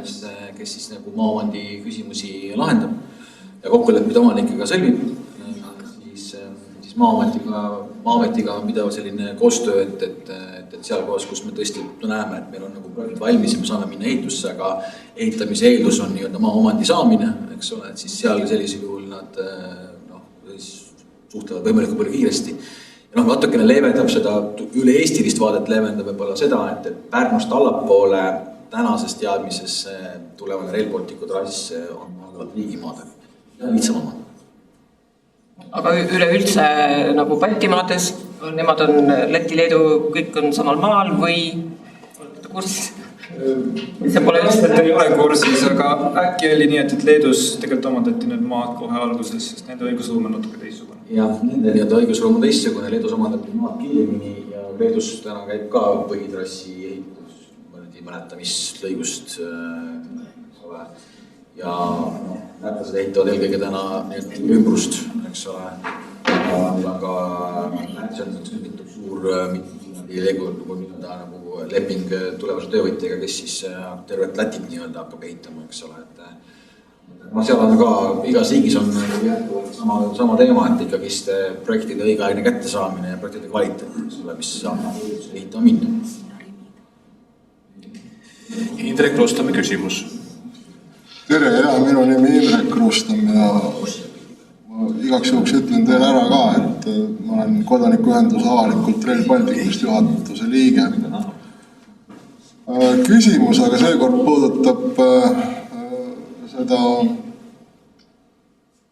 kes siis nagu maaomandi küsimusi lahendab ja kokkuleppida omanikega sõlmib, siis Maa-ametiga on pidev selline koostöö, et seal kohas, kus me tõesti näeme, et meil on nagu projekt valmis ja me saame minna ehitusse, aga ehitamise eeldus on maaomandi saamine, eks ole, et siis seal sellisel juhul nad suhtlevad võimalikult palju kiiresti. Ja natukene leevendab seda, üle eestilist vaadet leevendab võib-olla seda, et Pärnust allapoole tänases teadmises tulevane Rail Balticu trass on riigimaadel. Lihtsam oma. Aga üleüldse nagu Baltimaades, nemad on Läti, Leedu, kõik on samal maal või olete kursis? See pole lihtsalt ei ole kursis, aga äkki oli nii, et Leedus tegelikult omandati need maad kohe alguses, sest nende õigusruum on natuke teistsugune. Jah, nende õigusruum on teistsugune, Leedus omandati maad kiiremini ja Leedus täna käib ka põhitrassi ehitus, ma nüüd ei mäleta, mis lõigust ja lätlased ehitavad eelkõige täna ümbrust, eks ole, aga meil on ka suur nagu leping tulevase töövõtjaga, kes siis tervet Lätit nii-öelda hakkab ehitama, eks ole, et seal on ka, igas riigis on sama teema, et ikkagist projektide õigeaegne kättesaamine ja projektide kvaliteet, eks ole, mis saab ehitama minna. Indrek Ruustami küsimus. Tere, minu nimi Indrek Ruustam ja ma igaks juhuks ütlen teile ära ka, et ma olen kodanikuühenduse avalikult Rail Balticust juhatuse liige. Küsimus, aga seekord puudutab seda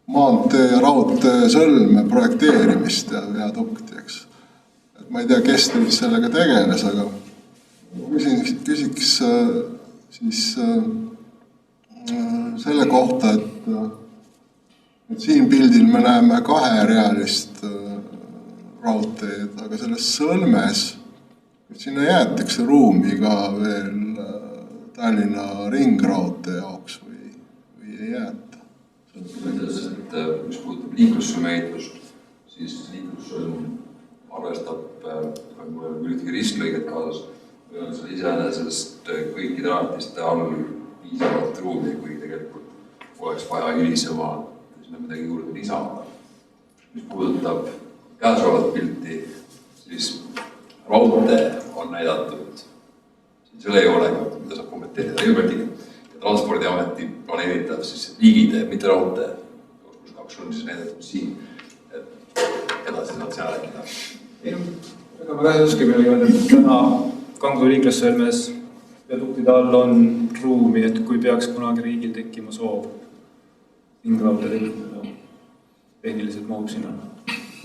maantee ja raudtee sõlme projekteerimist ja viadukti, eks. Et ma ei tea, kes teil sellega tegeles, aga küsiks siis selle kohta, et siin pildil me näeme kaherealist raudteed, aga selles sõlmes, et sinna jäetakse ruumi ka veel Tallinna ringraudtee jaoks või ei jäeta? Mis puudutab liiklussõlme ehitust, siis liiklussõlm arvestab, mul on ühtegi ristlõiget kaasas, või on seal iseenesest kõikide rajatiste all piisavalt ruumi, kui tegelikult oleks vaja hilisema, siis me midagi juurde lisama. Mis puudutab käesolevat pilti, siis raudtee on näidatud selle joolega, mida saab kommenteerida Rail Baltic ja Transpordiameti planeeritav siis liigitee, mitte raudtee, kus 2 on siis näidatud siin, et edasi saad seal rääkida. Aga ma oskagi veel öelda, et täna Kangro liiklussõlmes viaduktide all on ruumi, et kui peaks kunagi riigil tekkima soov ringraudtee tekitada, tehniliselt mahub sinna.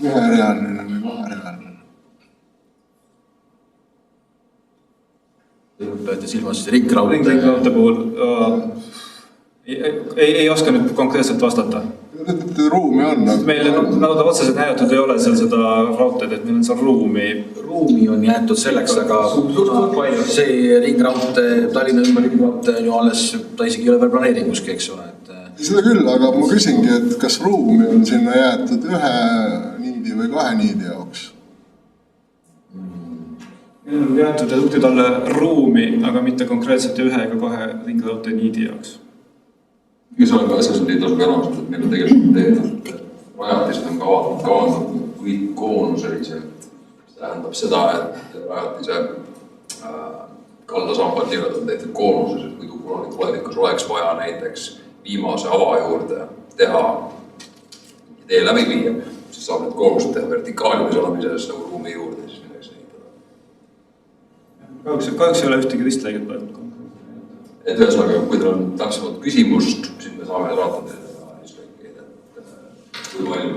Üherealine või kaherealine? Peate silmas siis ringraudtee? Ringraudtee puhul ei oska nüüd konkreetselt vastata. Ruumi on? Meil otseselt näidatud ei ole seal seda raudteed, et meil on seal ruumi. Ruumi on jäetud selleks, aga see ringraudtee, Tallinna ümber ringraudtee on ju alles, ta isegi ei ole veel planeeringuski, eks ole. Seda küll, aga ma küsingi, et kas ruumi on sinna jäetud 1 niidi või 2 niidi jaoks? Meil on jäetud viaduktide alla ruumi, aga mitte konkreetselt 1 ega 2 ringraudtee niidi jaoks. Mis olen ka asjas, et ei tasu arvastada, et meil on tegelikult teed. Rajatised on kavandatud kõik koonuseliselt. See tähendab seda, et rajatise kaldasambad on tehtud koonuses, et kui tulevikus oleks vaja näiteks viimase ava juurde teha tee läbi viia, siis saab need koonused teha vertikaalides olemises nagu ruumi juurde, siis milleks ehitada. Kahjuks ei ole ühtegi ristlõiget praegu. Et ühesõnaga, kui teil on täpsemalt küsimust, siis me saame saata teile ristlõikeid, et kui palju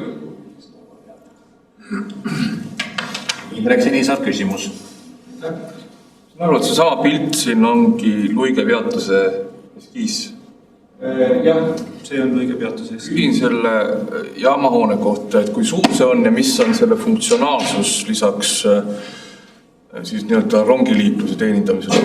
Indrek Sinisaar küsimus. Ma arvan, et see sama pilt siin ongi Luige peatuse eskiis. Jah, see on Luige peatuse eskiis. Küsin selle jaamahoone kohta, et kui suur see on ja mis on selle funktsionaalsus lisaks siis nii-öelda rongiliikluse teenindamisele,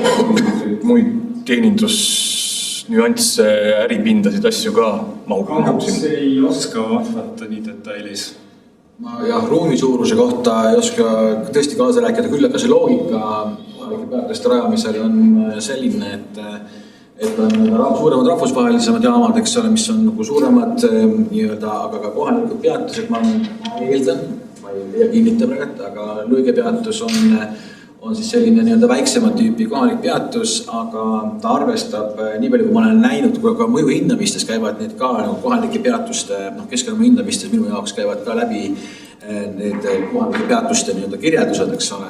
muid teenindusnüansse, äripindasid, asju ka mahub. Kahjuks ei oska vastata nii detailis. Jah, ruumi suuruse kohta ei oska tõesti kaasa rääkida, küll aga see loogika peatuste rajamisel on selline, et on suuremad rahvusvahelisemad jaamad, eks ole, mis on nagu suuremad nii-öelda, aga ka kohalikud peatused, ma eeldan, ma ei kinnita praegu, aga Luige peatus on siis selline nii-öelda väiksemat tüüpi kohalik peatus, aga ta arvestab nii palju, kui ma olen näinud, kui ka mõju hindamistes käivad need ka nagu kohalike peatuste, keskkonnamõju hindamistes minu jaoks käivad ka läbi need kohalike peatuste nii-öelda kirjeldused, eks ole,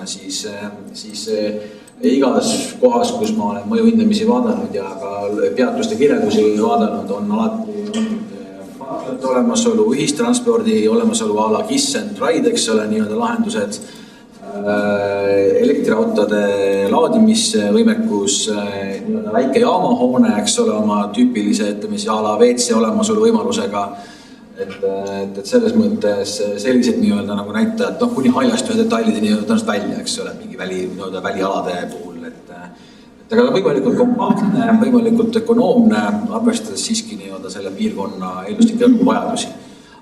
siis igas kohas, kus ma olen mõju hindamisi vaadanud ja ka peatuste kirjeldusi vaadanud, on alati olemasolu ühistranspordi, olemasolu ala kiss and ride, eks ole, nii-öelda lahendused, elektriautode laadimisvõimekus, väike jaamahoone, eks ole, oma tüüpilise, ütleme, ala WC olemasolu võimalusega. Et selles mõttes sellised nii-öelda nagu näitajad, kuni haljastuse detailideni tõenäoliselt välja, eks ole, mingi välialade puhul. Aga võimalikult kompaktne, võimalikult ökonoomne, arvestades siiski nii-öelda selle piirkonna eeldustike vajadusi.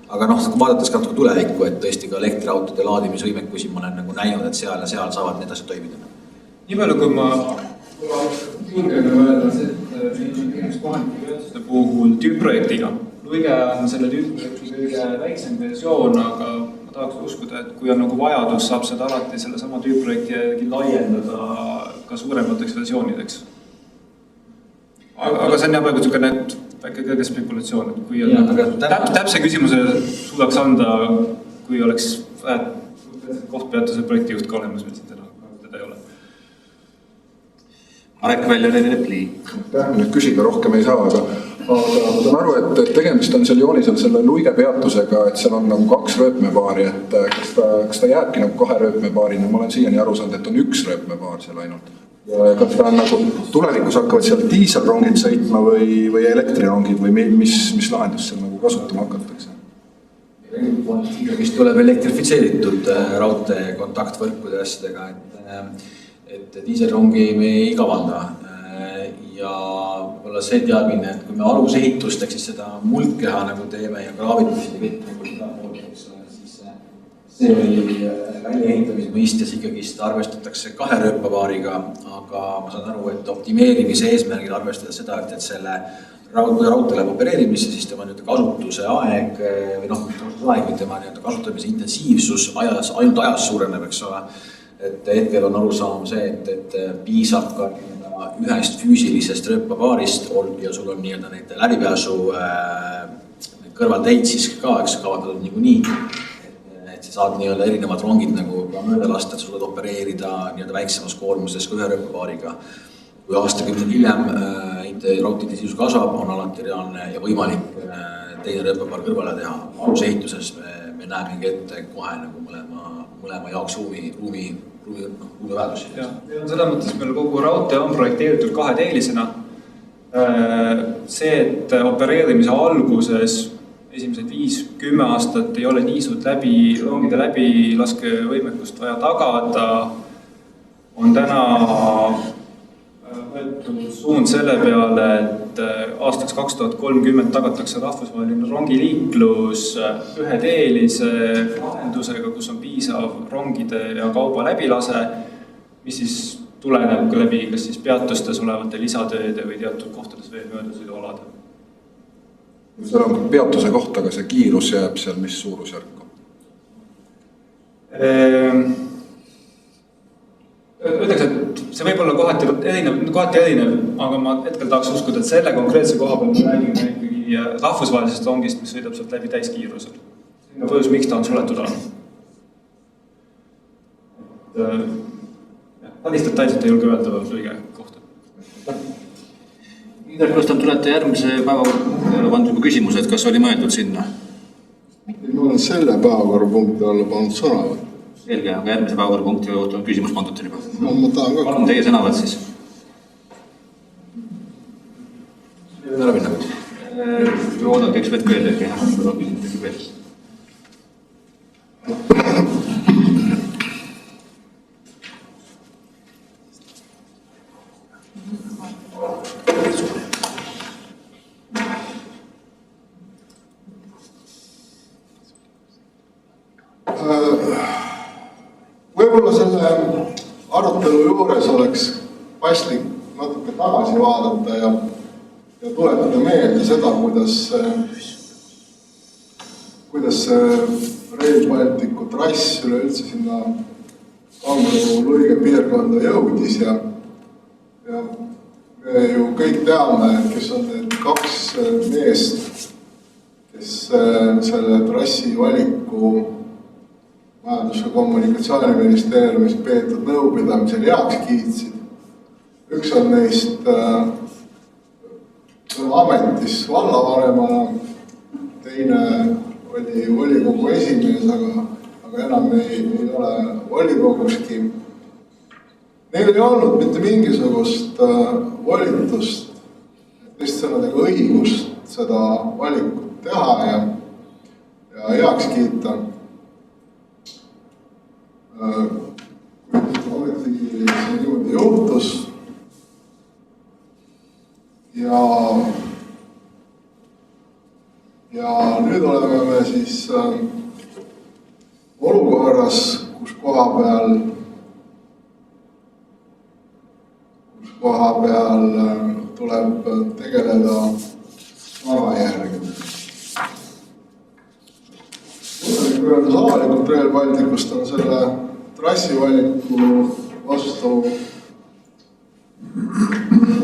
aga noh, vaadates ka natuke tulevikku, et tõesti ka elektriautode laadimisvõimekusi ma olen nagu näinud, et seal ja seal saavad need asjad toimida. Nii palju, kui ma julgen öelda, et kohanikupeatuste puhul tüüpprojektiga. Luige on selle tüüpprojekti kõige väiksem versioon, aga ma tahaks uskuda, et kui on nagu vajadus, saab seda alati selle sama tüüpprojekti laiendada ka suuremateks versioonideks. Aga see on jah praegu niisugune väike kõige spekulatsioon, et kui on täpse küsimuse suudaks anda, kui oleks kohtpeatuse projektijuht ka olemas meil siin täna, teda ei ole. Marek Väljanen repliik. Nüüd küsida rohkem ei saa, aga ma saan aru, et tegemist on seal joonisel selle Luige peatusega, et seal on nagu 2 rööpmepaari, et kas ta jääbki nagu 2 rööpmepaarina, ma olen siiani aru saanud, et on 1 rööpmepaar seal ainult. Ja kas ta on nagu tulevikus hakkavad seal diiselrongid sõitma või elektrirongid või mis lahendus seal nagu kasutama hakatakse? Vist tuleb elektrifitseeritud raudtee kontaktvõrkude asjadega, et diiselrongi me ei kavanda. Ja võib-olla see teadmine, et kui me alusehitust, siis seda muldkeha nagu teeme ja kraavitusid ja kõik, siis see oli väljaehitamise mõistes ikkagi arvestatakse 2 rööpapaariga, aga ma saan aru, et optimeerimise eesmärgil arvestada seda, et selle kui raudtee läheb opereerimisse, siis tema kasutuse aeg või tema kasutamise intensiivsus ainult ajas suureneb, eks ole. Et hetkel on arusaam see, et piisab ka ühest füüsilisest rööpapaarist ja sul on need läbipääsu kõrvalteid siis ka, eks kavandatud niikuinii. Et sa saad erinevad rongid nagu mööda lasta, et suudad opereerida väiksemas koormuses ka 1 rööpapaariga. Kui aastakümneid hiljem raudteeintensiivsus kasvab, on alati reaalne ja võimalik teine rööpapaar kõrvale teha. Alusehituses me näeme ette kohe nagu mõlema jaoks ruumi väärtusi. Seda mõttes meil kogu raudtee on projekteeritud 2-teelisena. See, et opereerimise alguses esimesed 5-10 aastat ei ole nii suurt rongide läbilaskevõimekust vaja tagada, on täna võetud suund selle peale, et aastaks 2030 tagatakse rahvusvaheline rongiliiklus 1-teelise lahendusega, kus on piisav rongide ja kauba läbilase, mis siis tuleneb läbi kas siis peatustes olevate lisatööde või teatud kohtades veel möödasõidualade. Seal on peatuse koht, aga see kiirus jääb seal mis suurusjärku? Ütleks, et see võib olla kohati erinev, aga ma hetkel tahaks uskuda, et selle konkreetse koha peal me räägime ikkagi rahvusvahelisest rongist, mis sõidab sealt läbi täiskiirusel. See on põhjus, miks ta on suletud ala. Päris detailselt ei julge öelda Luige kohta. Indrek Lustam, tulete järgmise päevakorrapunkti pandud küsimus, et kas oli mõeldud sinna? Ma olen selle päevakorrapunkti alla pannud sõnavõtt. Selge, aga järgmise päevakorrapunkti on küsimus pandud juba. Ma tahan ka. Palun teie sõnavõtt siis. Ära minna. Oodake üks hetk veel, äkki. Võib-olla selle arutelu juures oleks paslik natuke tagasi vaadata ja tuletada meelde seda, kuidas Rail Balticu trass üleüldse sinna Kangro-Luige piirkonda jõudis ja me ju kõik teame, kes on need 2 meest, kes selle trassi valiku Majandus- ja Kommunikatsiooniministeeriumis peetud nõupidamisel heaks kiitsid. Üks on neist ametis vallavanemana, teine oli volikogu esimees, aga enam ei ole volikoguski. Neil ei olnud mitte mingisugust volitust, teist sõnadega õigust seda valikut teha ja heaks kiita. Ometi see niimoodi juhtus ja ja nüüd oleme me siis olukorras, kus koha peal tuleb tegeleda tagajärgedega. Öeldes avalikult Rail Balticust on selle trassivaliku vastu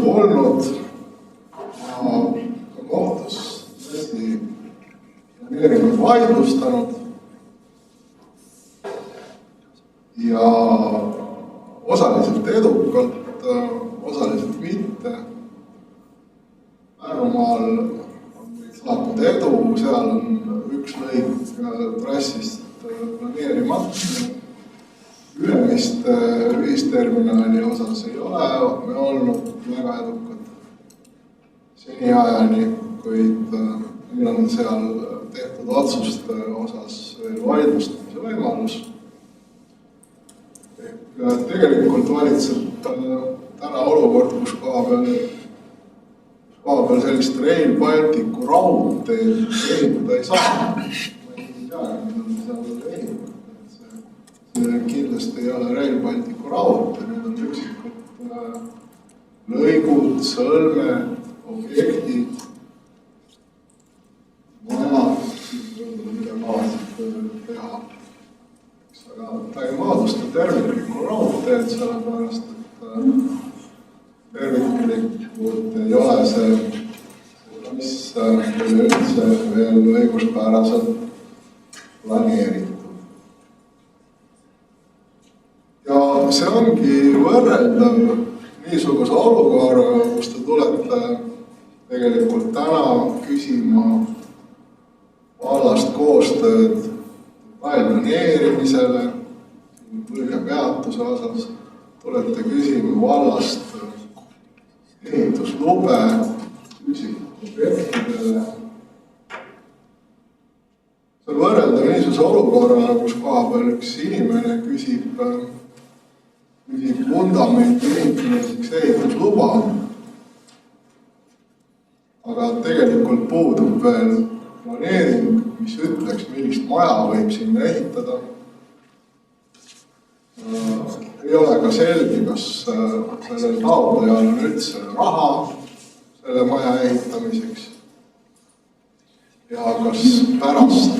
olnud ja kohtus tõesti planeeringut vaidlustanud ja osaliselt edukalt, osaliselt mitte. Pärnumaal on meil saanud edu, seal on üks lõik trassist planeerimata. Ülemiste ühisterminali osas ei ole me olnud väga edukad seniajani, kuid meil on seal tehtud otsuste osas veel vaidlustamise võimalus. Tegelikult valitseb täna olukord, kus koha peal sellist Rail Balticu raudteed ehitada ei saa. Ma ei tea, mida seal ehitada. Kindlasti ei ole Rail Balticu raudtee, need on üksikud lõigud, sõlmed, objektid, majad, mida kavatseb teha. Aga ta ei moodusta terviklikku raudteed, sellepärast, et terviklikult ei ole see, mis üleüldse veel õiguspäraselt planeeritud. Ja see ongi võrreldav niisuguse olukorra, kus te tulete tegelikult täna küsima vallast koostööd planeerimisele, põhipeatuse osas, tulete küsima vallast ehituslube üksikobjektidele. See on võrreldav niisuguse olukorra, kus koha peal üks inimene küsib vundamenti ehitamiseks ehitusluba, aga tegelikult puudub veel planeering, mis ütleks, millist maja võib sinna ehitada. Ei ole ka selge, kas sellel taotlejal on üldse raha selle maja ehitamiseks ja kas pärast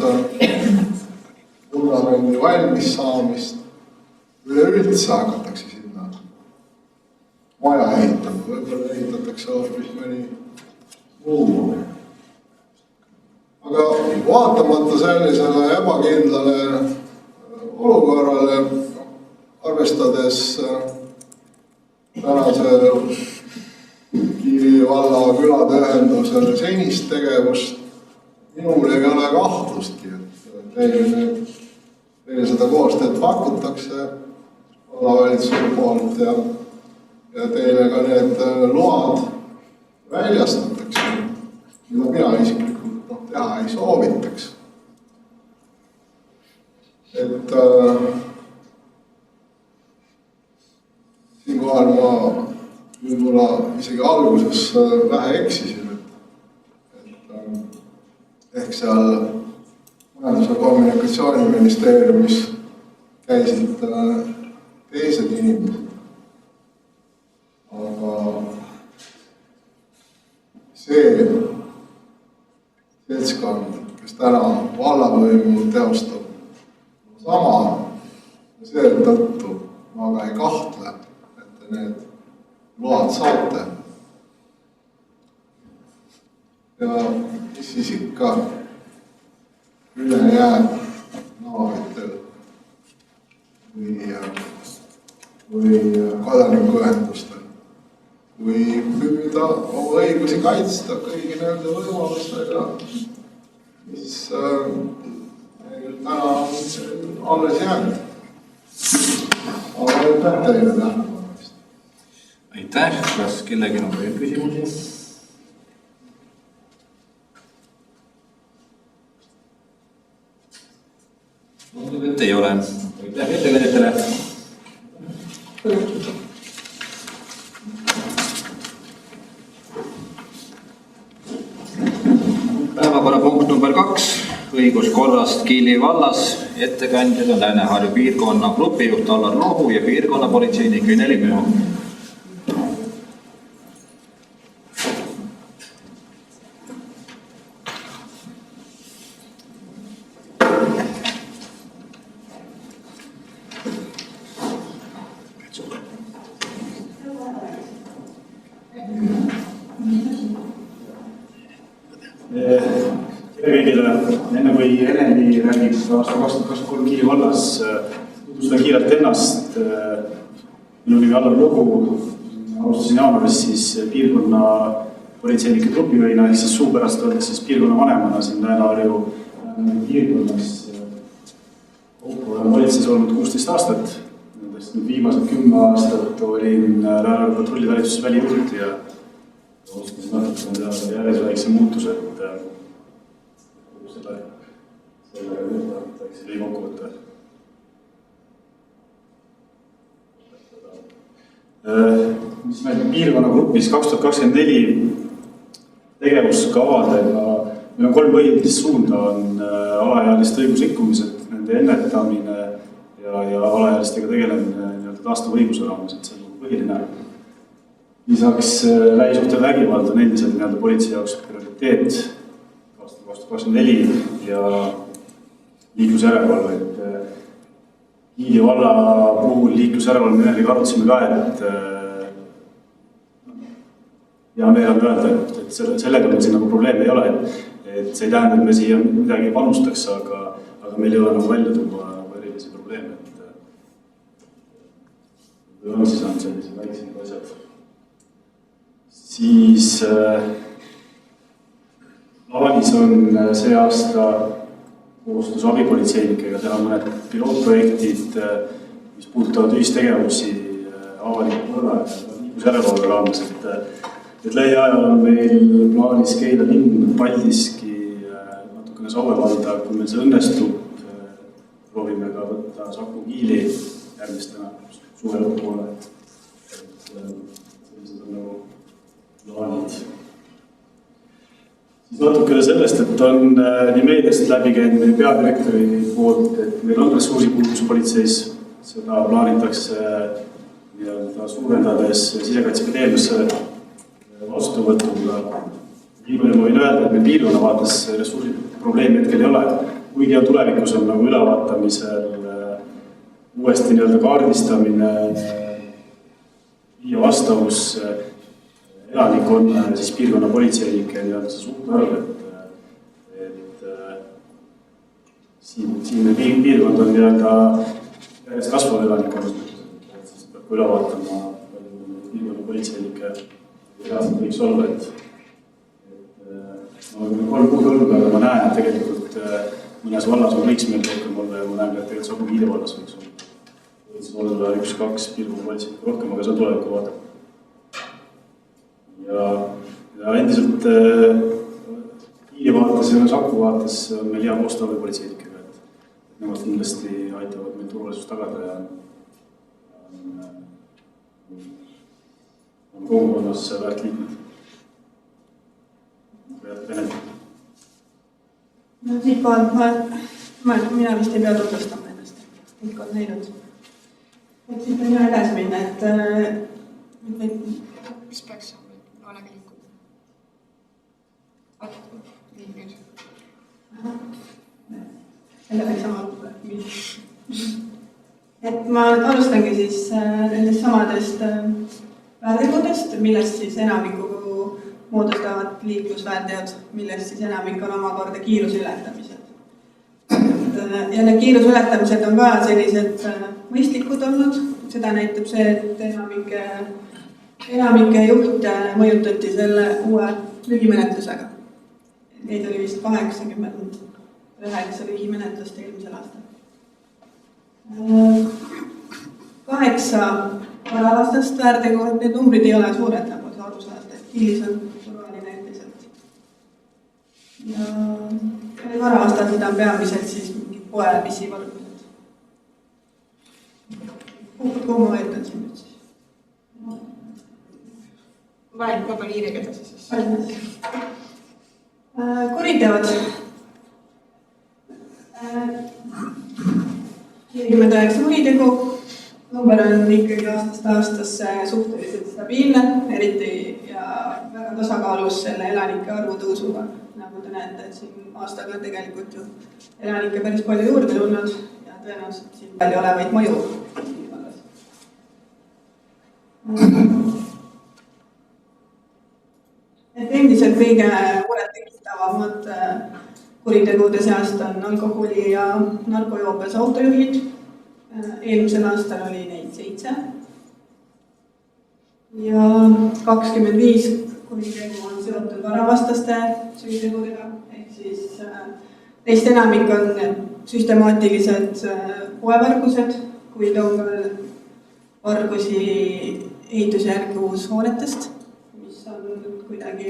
vundamendi valmis saamist üleüldse hakatakse sinna maja ehitama, võib-olla ehitatakse hoopis mõni muu. Aga vaatamata sellisele ebakindlale olukorrale, arvestades tänase Kiiri valla külade ühenduse senist tegevust, minul ei ole kahtlustki, et teile seda koostööd pakutakse vallavalitsuse poolt ja teile ka need load väljastatakse, mida mina isiklikult teha ei soovitaks. Et siinkohal ma võib-olla isegi alguses vähe eksisin, et ehk seal Majandus- ja Kommunikatsiooniministeeriumis käisid teised inimesed. Aga see seltskond, kes täna vallavõimu teostab, sama ja seetõttu ma ka ei kahtle, et te need load saate. Ja mis siis ikka üle jääb naabritel või kodanikuühendustel, kui püüda oma õigusi kaitsta kõigi nende võimalustega, mis meil täna alles jäänud. Aga aitäh teile tähelepanu. Aitäh, kas kellegi on veel küsimusi? Tundub, et ei ole. Aitäh ettekandjatele. Päevakorrapunkt number 2 õiguskorrast Kiili vallas. Ettekandjad on Lääne-Harju piirkonna grupijuht Allar Rohu ja piirkonnapolitseinik Ene Meo. Enne kui Eneli räägib aasta 2023 Kiili vallas, tutvustan kiirelt ennast. Minu nimi Allar Rohu, alustasin jaanuaris siis piirkonna politseinike grupijuhina ehk siis suupärast öeldes siis piirkonna vanemana siin Lääne-Harju piirkonnas. Kokku olen politseis olnud 16 aastat, nendest nüüd viimased 10 aastat olin Lääne-Harju patrullitalistuses välijuht ja otsustasin natukene teha järjest väikse muutuse, et sellega võtaks või kokkuvõtte. Mis meil piirkonna grupis 2024 tegevuskavadega, meil on 3 põhilist suunda, on alaealiste õigusrikkumised, nende ennetamine ja alaealistega tegelemine taastuva õiguse raames, et see on põhiline. Lisaks lähisuhte vägivald on endiselt politsei jaoks prioriteet 2024 ja liiklusjärelevalve. Kiili valla puhul liiklusjärelevalve menetlusega arutasime ka, et hea meel on öelda, et sellega meil siin nagu probleeme ei ole, et see ei tähenda, et me siia midagi panustaks, aga meil ei ole nagu välja tuua erilisi probleeme. Või on siis on sellised väiksemad asjad. Siis plaanis on see aasta koostöös abipolitseinikega teha mõned pilootprojektid, mis puudutavad ühistegevusi avaliku korra ja liiklusjärelevalve raames, et lähiajal on meil plaanis Keila linn, Paldiski, natukene Saue valda, kui meil see õnnestub, proovime ka võtta Saku Kiili järgmistena suve lõpupoole. Sellised on nagu plaanid. Siis natukene sellest, et on nii meediast läbi käinud meie peadirektori poolt, et meil on ressursipuudus politseis, seda plaanitakse suurendades Sisekaitseakadeemiasse vastuvõtuga. Nii palju ma võin öelda, et meil piirkonna vaates ressursiprobleemi hetkel ei ole, kuigi on tulevikus on nagu ülevaatamisel uuesti kaardistamine, viia vastavus elanikkonna ja siis piirkonna politseinike suhtarv, et siin piirkond on järjest kasvav elanikkonna, siis peab üle vaatama piirkonna politseinike reaalselt võiks olla, et ma olen 3 kuud olnud, aga ma näen, et tegelikult mõnes vallas võiks meil rohkem olla ja ma näen, et tegelikult Saku Kiili vallas võiks olla 1-2 piirkonna politseinikku rohkem, aga see on tuleviku vaade. Ja endiselt Kiili vaates ja Saku vaates on meil hea koostöö abipolitseinikega, et nemad kindlasti aitavad meil turvalisust tagada ja on kogukonnas väärt liikmed. No siitpool mina vist ei pea tutvustama ennast, kõik on näinud. Et siit on hea edasi minna, et mis peaks olega liikuda? Nii, nüüd. Selle peaks sama. Et ma alustangi siis nendest samadest väärtegudest, millest siis enamiku moodustavad liiklusväärteod, millest siis enamik on omakorda kiiruseületamised. Ja need kiiruseületamised on ka sellised mõistlikud olnud. Seda näitab see, et enamike juhte mõjutati selle uue lühimenetlusega. Neid oli vist 89 lühimenetlust eelmisel aastal. 8 varavastast väärtegu, need numbrid ei ole suured, nagu see aru saada, et Kiilis on turvaline endiselt. Ja varavastased on peamiselt siis mingid poe pisivalgused. Kuhu ma võetan siin nüüd siis? Vabal hiirega edasi siis. Kuriteod 49 kuritegu, number on ikkagi aastast aastasse suhteliselt stabiilne, eriti ja väga tasakaalus selle elanike arvu tõusuga. Nagu te näete, et siin aastaga on tegelikult ju elanike päris palju juurde tulnud ja tõenäoliselt siin palju olevaid mõju. Et endiselt kõige murettekitavamad kuritegude seast on alkoholi ja narkojoobes autojuhid. Eelmisel aastal oli neid 7. Ja 25 kuritegu on seotud varavastaste süütegudega, ehk siis neist enamik on süstemaatilised poevargused, kuid on ka vargusi ehitusjärguvushoonetest, mis on kuidagi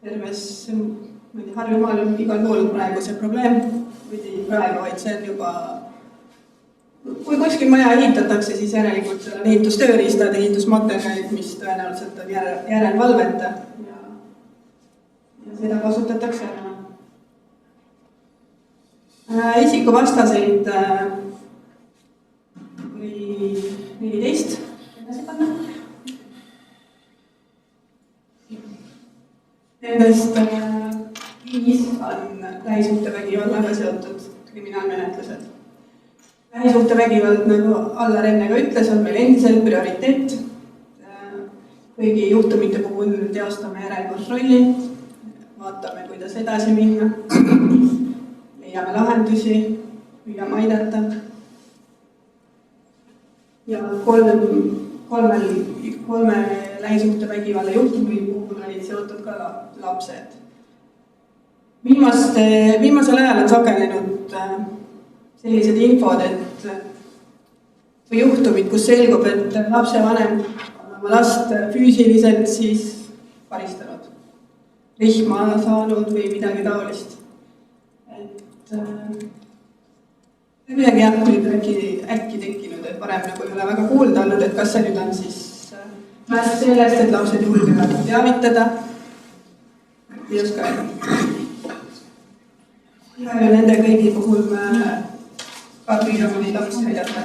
terves Harjumaal on igal pool praegu see probleem, või praegu, vaid see on juba, kui kuskil maja ehitatakse, siis järelikult seal on ehitustööriistad, ehitusmaterjalid, mis tõenäoliselt on järelvalveta ja seda kasutatakse ära. Isikuvastaseid oli 14, edasi panna. Nendest 5 on lähisuhtevägivallaga seotud kriminaalmenetlused. Lähisuhtevägivald, nagu Allar enne ka ütles, on meil endiselt prioriteet. Kõigi juhtumite puhul teostame järelkontrolli, vaatame, kuidas edasi minna, leiame lahendusi, püüame aidata. Ja kolme lähisuhtevägivalla juhtumi puhul olid seotud ka lapsed. Viimasel ajal on sagenenud sellised infod, või juhtumid, kus selgub, et lapsevanem on oma last füüsiliselt siis karistanud, rihma saanud või midagi taolist. Midagi jah, nüüd äkki tekkinud, et varem nagu ei ole väga kuulda olnud, et kas see nüüd on siis märk sellest, et lapsed julgevad teavitada. Ei oska öelda. Ja nende kõigi puhul me ka püüame neid lapsi aidata.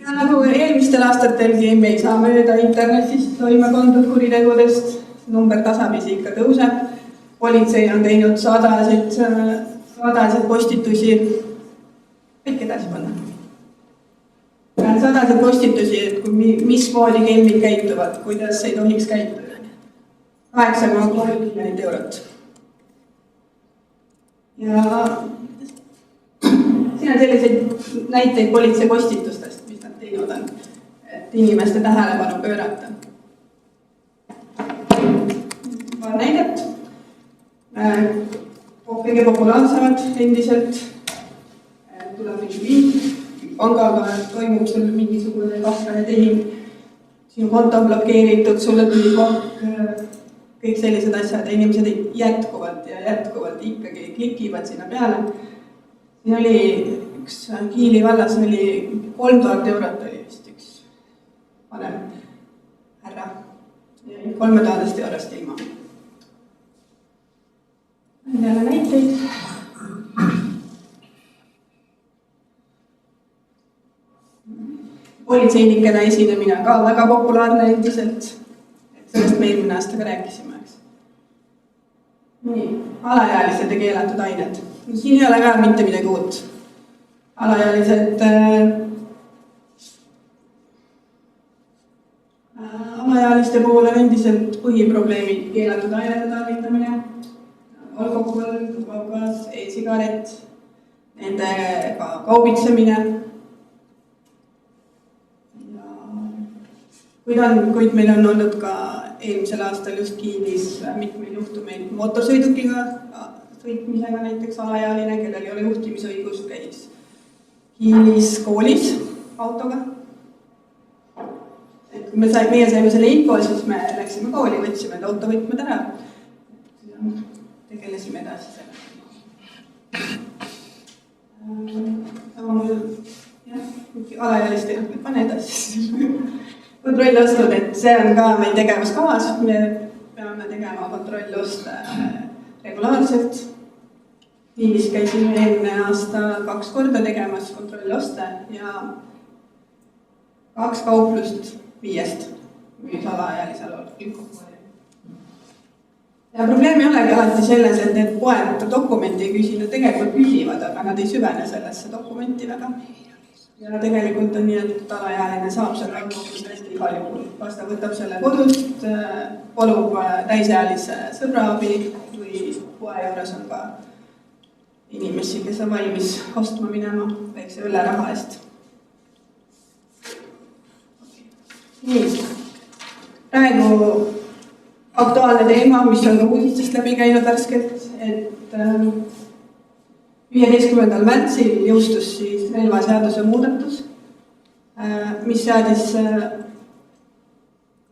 Ja nagu eelmistel aastatelgi me ei saa mööda internetist toime pandud kuritegudest, number tasapisi ikka tõuseb. Politsei on teinud sadasid postitusi, kõik edasi panna. Sadasid postitusi, et mismoodi kelmid käituvad, kuidas ei tohiks käituda. 8,3 miljonit eurot. Ja siin on selliseid näiteid politsei postitustest, mis nad teinud on, et inimeste tähelepanu pöörata. Paar näidet. Kõige populaarsemad endiselt tuleb mingi pangaga, toimub sul mingisugune kahtlane tehing, sinu konto on blokeeritud, sulle tuli pank, kõik sellised asjad ja inimesed jätkuvalt ikkagi klikivad sinna peale. Siin oli üks Kiili vallas, oli 3000 eurot oli vist üks vanem härra ja 3000 eurost ilma. Jälle näiteid. Politseinikena esinemine on ka väga populaarne endiselt. Sellest me eelmine aasta ka rääkisime, eks. Nii, alaealised ja keelatud ained. Siin ei ole ka mitte midagi uut. Alaealiste puhul on endiselt põhiprobleemid keelatud ainete tarvitamine, alkohol, tubakas, e-sigaret, nendega kaubitsemine. Kuid meil on olnud ka eelmisel aastal just Kiilis mitmeid juhtumeid motorsõidukiga sõitmisega, näiteks alaealine, kellel ei ole juhtimisõigust, käis Kiilis koolis autoga. Et kui meie saime selle info, siis me läksime kooli, võtsime autovõtmed ära. Tegelesime edasi selle. Alaealiste ei pane edasi. Kontrollostud, et see on ka meil tegevuskavas, me peame tegema kontrolloste regulaarselt. Kiilis käisime eelmine aasta 2 korda tegemas kontrolloste ja 2 kauplust 5 müüs alaealisel alkoholi. Ja probleem ei olegi alati selles, et need poed dokumenti ei küsi, nad tegelikult küsivad, aga nad ei süvene sellesse dokumenti väga. Ja tegelikult on nii, et alaealine saab selle alkoholi tõesti igal juhul. Kas ta võtab selle kodust, palub täisealise sõbra abi või poe juures on ka inimesi, kes on valmis ostma minema väikse õlleraha eest. Nii, praegu aktuaalne teema, mis on ka uudistest läbi käinud värskelt, et 15. märtsil jõustus siis relvaseaduse muudatus, mis seadis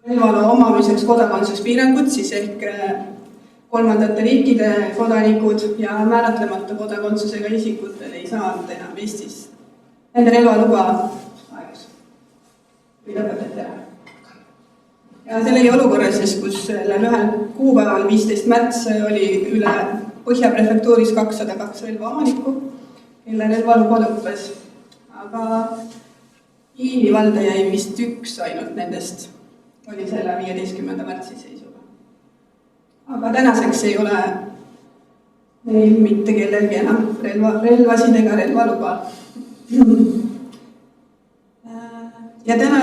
relvaloa omamiseks kodakondsuspiirangud, siis ehk kolmandate riikide kodanikud ja määratlemata kodakondsusega isikutel ei saanud enam Eestis nende relvaluba aegus või lõpetati ära. Ja see oli olukorras, kus sellel ühel kuupäeval 15. märts oli üle Põhja prefektuuris 202 relva omanikku, kelle relvaluba lõppes. Aga Kiili valda jäi vist 1 ainult nendest, oli selle 15. märtsi seisuga. Aga tänaseks ei ole meil mitte kellelgi enam relvasid ega relvaluba. Ja täna,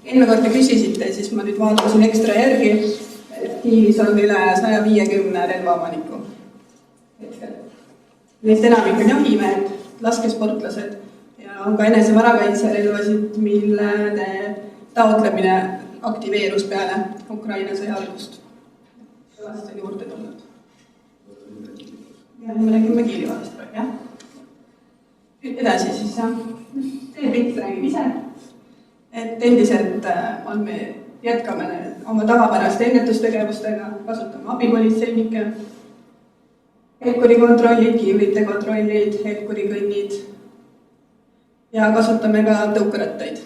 eelmine kord te küsisite, siis ma nüüd vaatasin ekstra järgi, et Kiilis on üle 150 relvaomaniku. Neist enamik on jahimehed, laskesportlased ja on ka enesevarakaitserelvasid, mille taotlemine aktiveerus peale Ukraina sõja algust. Sellest on juurde tulnud. Ja me räägime Kiili vallast praegu, jah? Edasi siis, see pilt räägib ise, et endiselt on me jätkame oma tavapäraste ennetustegevustega, kasutame abipolitseinike, helkurikontrollid, kiivrite kontrollid, helkurikõnnid ja kasutame ka tõukerattaid.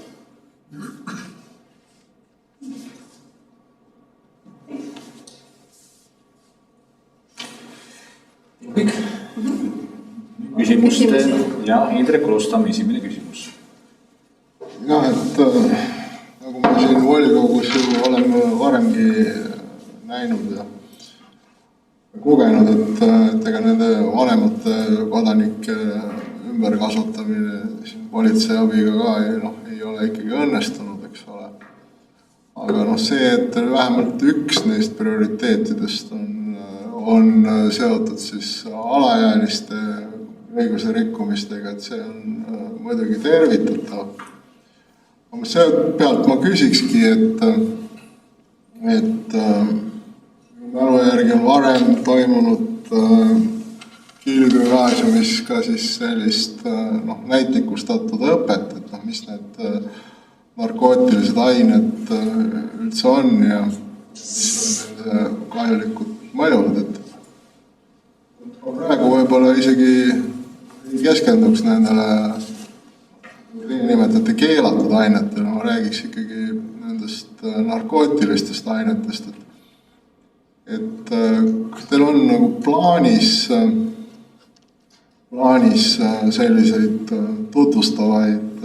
Kõik. Küsimuste ja Indrek Roostam, esimene küsimus. Jah, et nagu me siin volikogus ju oleme varemgi näinud ja kogenud, et ega nende vanemate kodanike ümberkasutamine politsei abiga ka ei ole ikkagi õnnestunud, eks ole. Aga see, et vähemalt üks neist prioriteetidest on seotud siis alaealiste õiguse rikkumistega, et see on muidugi tervitatav. Selle pealt ma küsikski, et mälu järgi on varem toimunud Kiili gümnaasiumis ka siis sellist näitikustatud õpet, et mis need narkootilised ained üldse on ja mis on nende kahjulikud mõjud, et praegu võib-olla isegi ei keskenduks nendele, te nimetate keelatud ainetele, ma räägiks ikkagi nendest narkootilistest ainetest, et kas teil on nagu plaanis selliseid tutvustavaid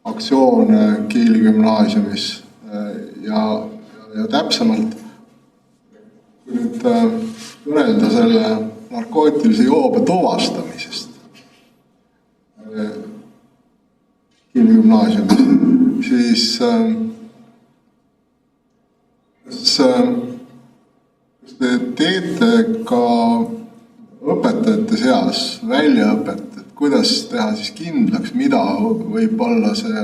aktsioone Kiili gümnaasiumis ja täpsemalt nüüd kõnelda selle narkootilise joobe tuvastamisest Kiili gümnaasiumis, siis kas te teete ka õpetajate seas väljaõpet, et kuidas teha siis kindlaks, mida võib olla see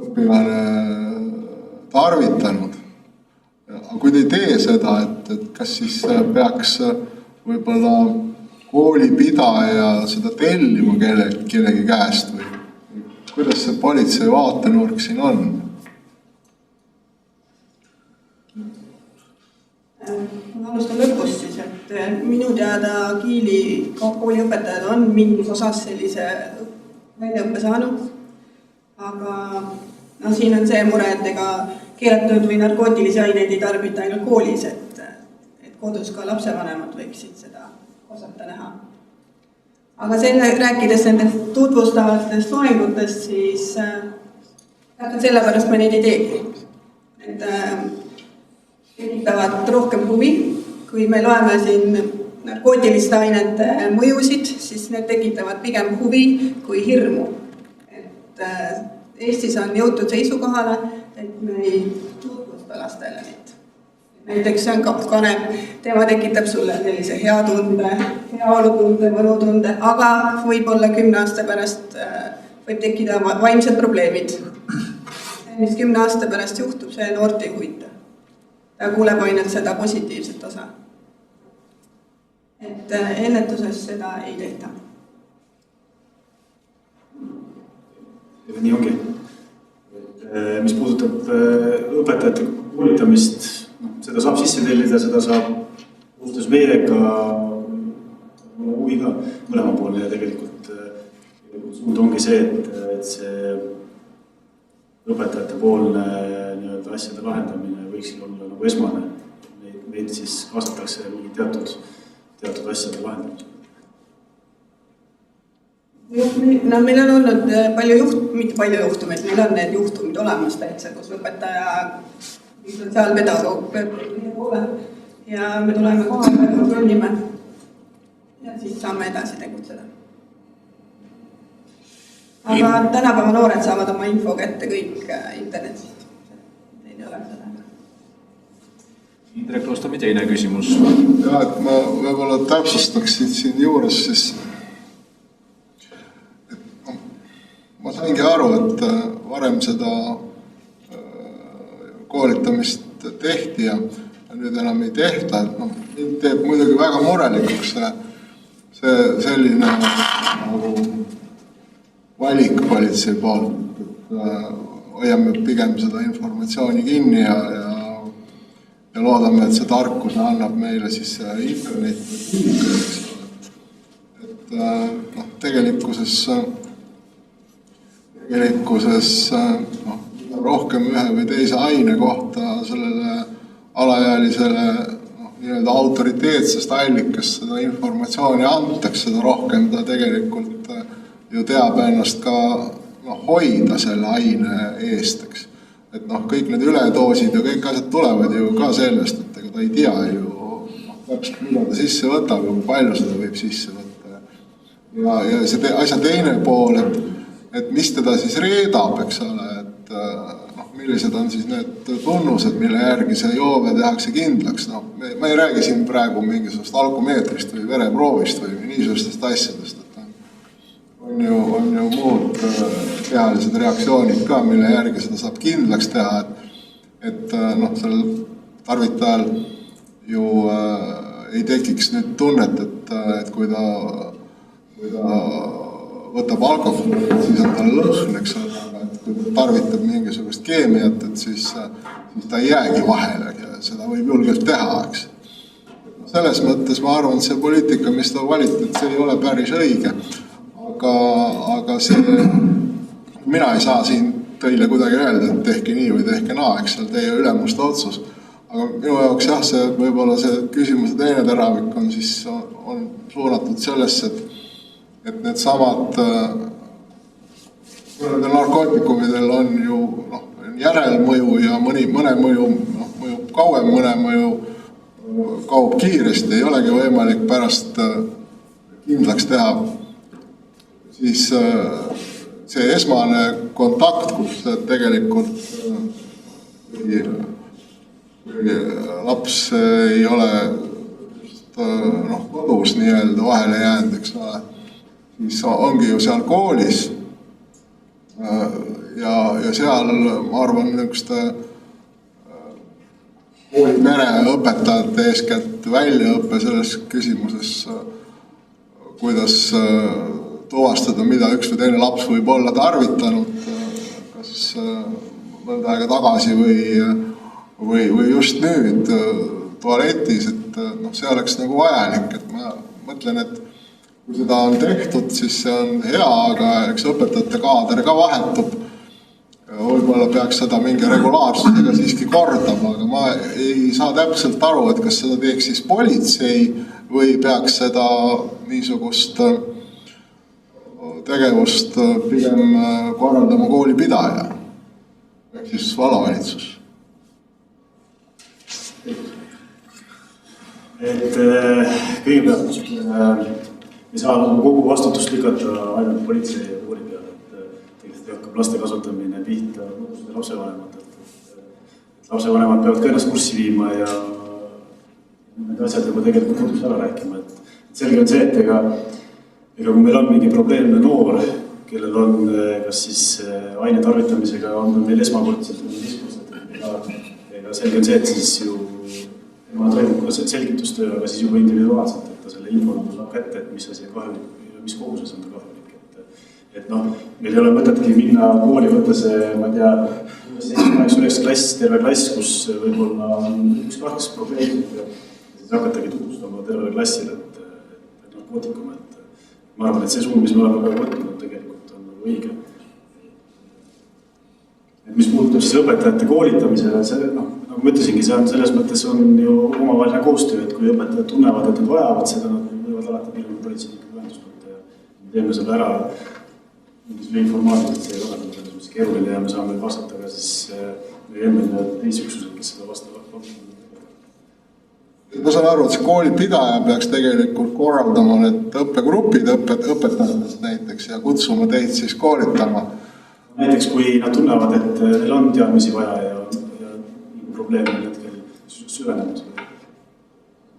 õpilane tarvitanud? Aga kui te ei tee seda, et kas siis peaks võib-olla koolipidaja seda tellima kellegi käest või kuidas see politsei vaatenurk siin on? Ma alustan lõpust siis, et minu teada Kiili kooliõpetajad on mingis osas sellise väljaõppe saanud, aga siin on see mure, et ega keelatud või narkootilisi aineid ei tarbita ainult koolis, et kodus ka lapsevanemad võiksid seda osata näha. Aga rääkides nendest tutvustavatest loengutest, siis sellepärast me neid ei teegi. Need tekitavad rohkem huvi. Kui me loeme siin narkootiliste ainete mõjusid, siis need tekitavad pigem huvi kui hirmu. Et Eestis on jõutud seisukohale, et me ei tutvusta lastele neid. Näiteks see on kanep, tema tekitab sulle sellise hea tunde, heaolutunde, mõnutunde, aga võib-olla 10 aasta pärast võib tekkida vaimsed probleemid. Mis 10 aasta pärast juhtub, see noort ei huvita. Ta kuuleb ainult seda positiivset osa. Et ennetuses seda ei tehta. Nii ongi. Mis puudutab õpetajate koolitamist, seda saab sisse tellida, seda saab koostöös meiega huvi ka mõlemapoolne ja tegelikult suund ongi see, et see õpetajate poolne asjade lahendamine võiks olla nagu esmane. Neid siis kaasatakse teatud asjade lahendamisega. No, meil on olnud mitte palju juhtumeid, meil on need juhtumid olemas täitsa, kus õpetaja või sotsiaalpedagoog pöördub poole ja me tuleme kohe kontrollime ja siis saame edasi tegutseda. Aga tänapäeva noored saavad oma info kätte kõik internetist. Neid ei ole seda. Indrek Loostami teine küsimus. Ja, et ma võib-olla täpsustaksin siin juures siis. Ma saingi aru, et varem seda koolitamist tehti ja nüüd enam ei tehta. Mind teeb muidugi väga murelikuks see selline nagu valik politsei poolt. Hoiame pigem seda informatsiooni kinni ja loodame, et see tarkus annab meile siis internetti. Et tegelikkuses rohkem ühe või teise aine kohta sellele alaealisele nii-öelda autoriteetsest allikast seda informatsiooni antakse, seda rohkem ta tegelikult ju teab ennast ka hoida selle aine eest, eks. Et kõik need üledoosid ja kõik asjad tulevad ju ka sellest, et ega ta ei tea ju täpselt, mida ta sisse võtab ja kui palju seda võib sisse võtta. Ja see asja teine pool, et mis teda siis reedab, eks ole, et millised on siis need tunnused, mille järgi see joove tehakse kindlaks. Ma ei räägi siin praegu mingisugust alkomeetrist või vereproovist või niisugustest asjadest, et on ju muud kehalised reaktsioonid ka, mille järgi seda saab kindlaks teha, et sellel tarvitajal ju ei tekiks nüüd tunnet, et kui ta võtab alkoholi, siis on tal lõhn, eks ole, et kui ta tarvitab mingisugust keemiat, et siis ta ei jäägi vahele ja seda võib julgelt teha, eks. Selles mõttes ma arvan, et see poliitika, mis ta valitud, see ei ole päris õige, aga see, mina ei saa siin teile kuidagi öelda, et tehke nii või tehke naa, eks seal teie ülemuste otsus. Aga minu jaoks jah, see võib-olla see küsimuse teine teravik on siis on suunatud sellesse, et need samad narkootikumidel on ju järelmõju ja mõne mõju mõjub kauem, mõne mõju kaob kiiresti, ei olegi võimalik pärast kindlaks teha. Siis see esmane kontakt, kus tegelikult kui laps ei ole kodus nii-öelda vahele jäänud, eks ole, siis ongi ju seal koolis ja seal, ma arvan, niisuguste koolipere õpetajate eeskätt väljaõppe selles küsimuses, kuidas tuvastada, mida üks või teine laps võib olla tarvitanud, kas mõnda aega tagasi või just nüüd tualetis, et see oleks nagu vajalik, et ma mõtlen, et kui seda on tehtud, siis see on hea, aga eks õpetajate kaader ka vahetub. võib-olla peaks seda mingi regulaarsusega siiski kordama, aga ma ei saa täpselt aru, et kas seda teeks siis politsei või peaks seda niisugust tegevust pigem korraldama koolipidaja, ehk siis vallavalitsus. Et kõigepealt ei saa kogu vastutust lükata ainult politsei ja kooli peale, et tegelikult hakkab laste kasvatamine pihta kodustel lapsevanematelt. Lapsevanemad peavad ka ennast kurssi viima ja need asjad juba tegelikult kodus ära rääkima. Et selge on see, et ega kui meil on mingi probleemne noor, kellel on kas siis aine tarvitamisega on meil esmakordselt ega selge on see, et siis ju ma toimub ka selgitustöö, aga siis juba individuaalselt, et ta selle info saab kätte, et mis asi kahjulik ja mis koguses on ta kahjulik. Et meil ei ole mõtetki minna kooli, võtta see, ma ei tea, 7-8 klass, terve klass, kus võib-olla on 1-2 probleemid ja siis hakatagi tutvustama tervele klassile, et narkootikum, et ma arvan, et see suund, mis me oleme ka võtnud, tegelikult on nagu õige. Et mis puudutab siis õpetajate koolitamisele, nagu ma ütlesingi, see on selles mõttes on ju omavaheline koostöö, et kui õpetajad tunnevad, et nad vajavad seda, nad võivad alati piirkonna politseinikku ühendust võtta ja teeme seda ära mingisugune informaaliselt, see ei ole selles mõttes keeruline ja me saame vastata ka siis meie enda teisi üksused, kes seda vastavad. Ma saan aru, et see koolipidaja peaks tegelikult korraldama need õppegrupid õpetajatest näiteks ja kutsuma teid siis koolitama. Näiteks kui nad tunnevad, et neil on teadmisi vaja ja probleemil hetkel süvenemas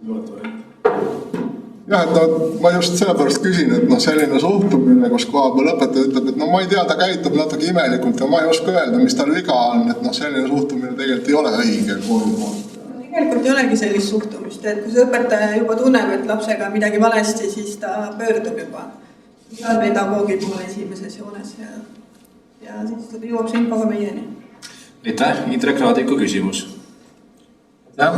või jah, et ma just sellepärast küsin, et selline suhtumine, kus koha peal õpetaja ütleb, et ma ei tea, ta käitub natuke imelikult ja ma ei oska öelda, mis tal viga on, et selline suhtumine tegelikult ei ole õige kooli poolt. Tegelikult ei olegi sellist suhtumist, et kui see õpetaja juba tunneb, et lapsega midagi valesti, siis ta pöördub juba pedagoogi poole esimeses joones ja siis ta jõuab see info ka meieni. Aitäh, Indrek Raadiku küsimus. Jah,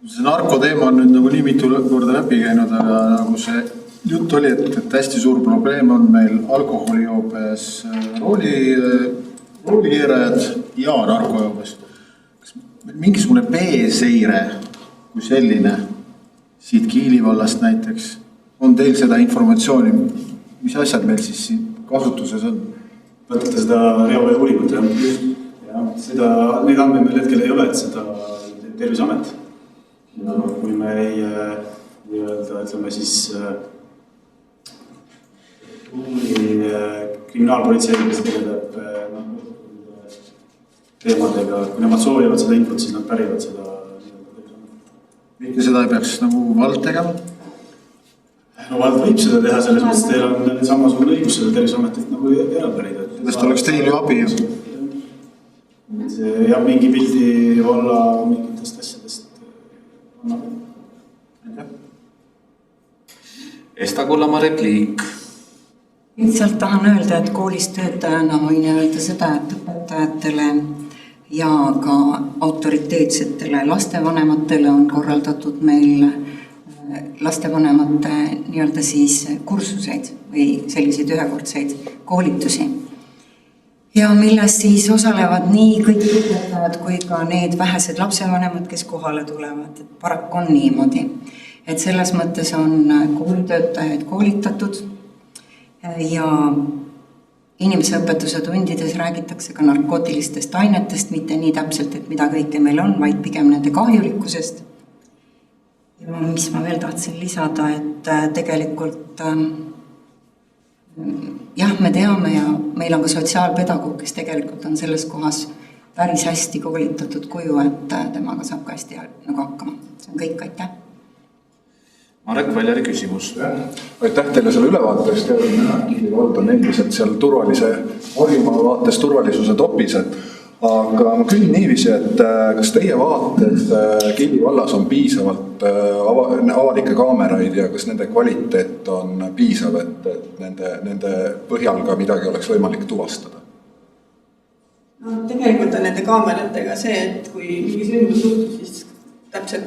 see narkoteema on nüüd nagu nii mitu korda läbi käinud, aga nagu see jutt oli, et hästi suur probleem on meil alkoholijoobes roolikeerajad ja narkojoobes. Kas mingisugune B-seire kui selline siit Kiili vallast näiteks, on teil seda informatsiooni, mis asjad meil siis siin kasutuses on? Võtate seda reovee uuringut, neid andmeid meil hetkel ei ole, et seda Terviseamet. Kui me ei ütleme siis kriminaalpolitsei, kes tegeleb teemadega, kui nemad soovivad seda infot, siis nad pärivad seda. Mitte seda ei peaks nagu vald tegema? No vald võib seda teha, selles mõttes teil on samasugune õigus seda Terviseametit nagu järelpärida. Sellest oleks teil ju abi. Ja mingi pildi olla mingitest asjadest annab. Esta Kullamaa repliik. Lihtsalt tahan öelda, et koolis töötajana võin öelda seda, et õpetajatele ja ka autoriteetsetele lastevanematele on korraldatud meil lastevanemate nii-öelda siis kursuseid või selliseid ühekordseid koolitusi. Ja milles siis osalevad nii kõik õpetajad kui ka need vähesed lapsevanemad, kes kohale tulevad. Et paraku on niimoodi. Et selles mõttes on koolitöötajaid koolitatud ja inimeseõpetuse tundides räägitakse ka narkootilistest ainetest, mitte nii täpselt, et mida kõike meil on, vaid pigem nende kahjulikkusest. Ja mis ma veel tahtsin lisada, et tegelikult jah, me teame ja meil on ka sotsiaalpedagoog, kes tegelikult on selles kohas päris hästi koolitatud kuju, et temaga saab ka hästi nagu hakkama. See on kõik, aitäh. Marek Väljari küsimus. Aitäh teile selle ülevaatest. Kiili vald on endiselt seal Harjumaa vaates turvalisuse topis. Aga ma küsin niiviisi, et kas teie vaates Kiili vallas on piisavalt avalikke kaameraid ja kas nende kvaliteet on piisav, et nende põhjal ka midagi oleks võimalik tuvastada? No, tegelikult on nende kaameratega see, et kui mingi sündmus juhtub, siis täpselt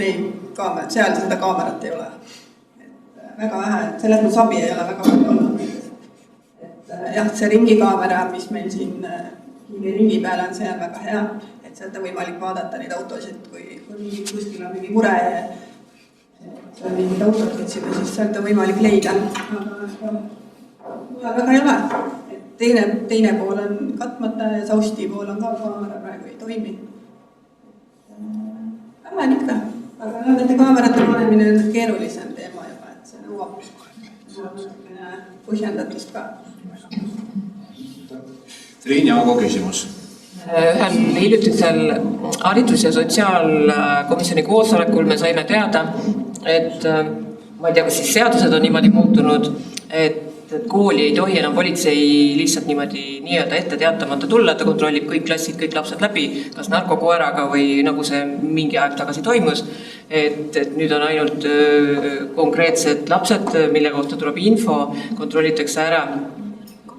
seal seda kaamerat ei ole. Väga vähe, selles mõttes abi ei ole väga palju olnud. Et jah, see ringikaamera, mis meil siin Kiili ringi peale on see väga hea, et sealt on võimalik vaadata neid autosid, kui kuskil on mingi mure, seal mingid autod otsime, siis sealt on võimalik leida. Aga väga ei ole. Teine pool on katmata ja Sausti pool on ka kaamera praegu ei toimi. Vähe on ikka, aga nende kaamerate panemine on keerulisem teema juba, et see nõuab põhjendatust ka. Triin Jaago küsimus. Ühel hiljutisel haridus- ja sotsiaalkomisjoni koosolekul me saime teada, et ma ei tea, kas siis seadused on niimoodi muutunud, et kooli ei tohi enam politsei lihtsalt niimoodi nii-öelda ette teatamata tulla, ta kontrollib kõik klassid, kõik lapsed läbi, kas narkokoeraga või nagu see mingi aeg tagasi toimus, et nüüd on ainult konkreetsed lapsed, mille kohta tuleb info, kontrollitakse ära,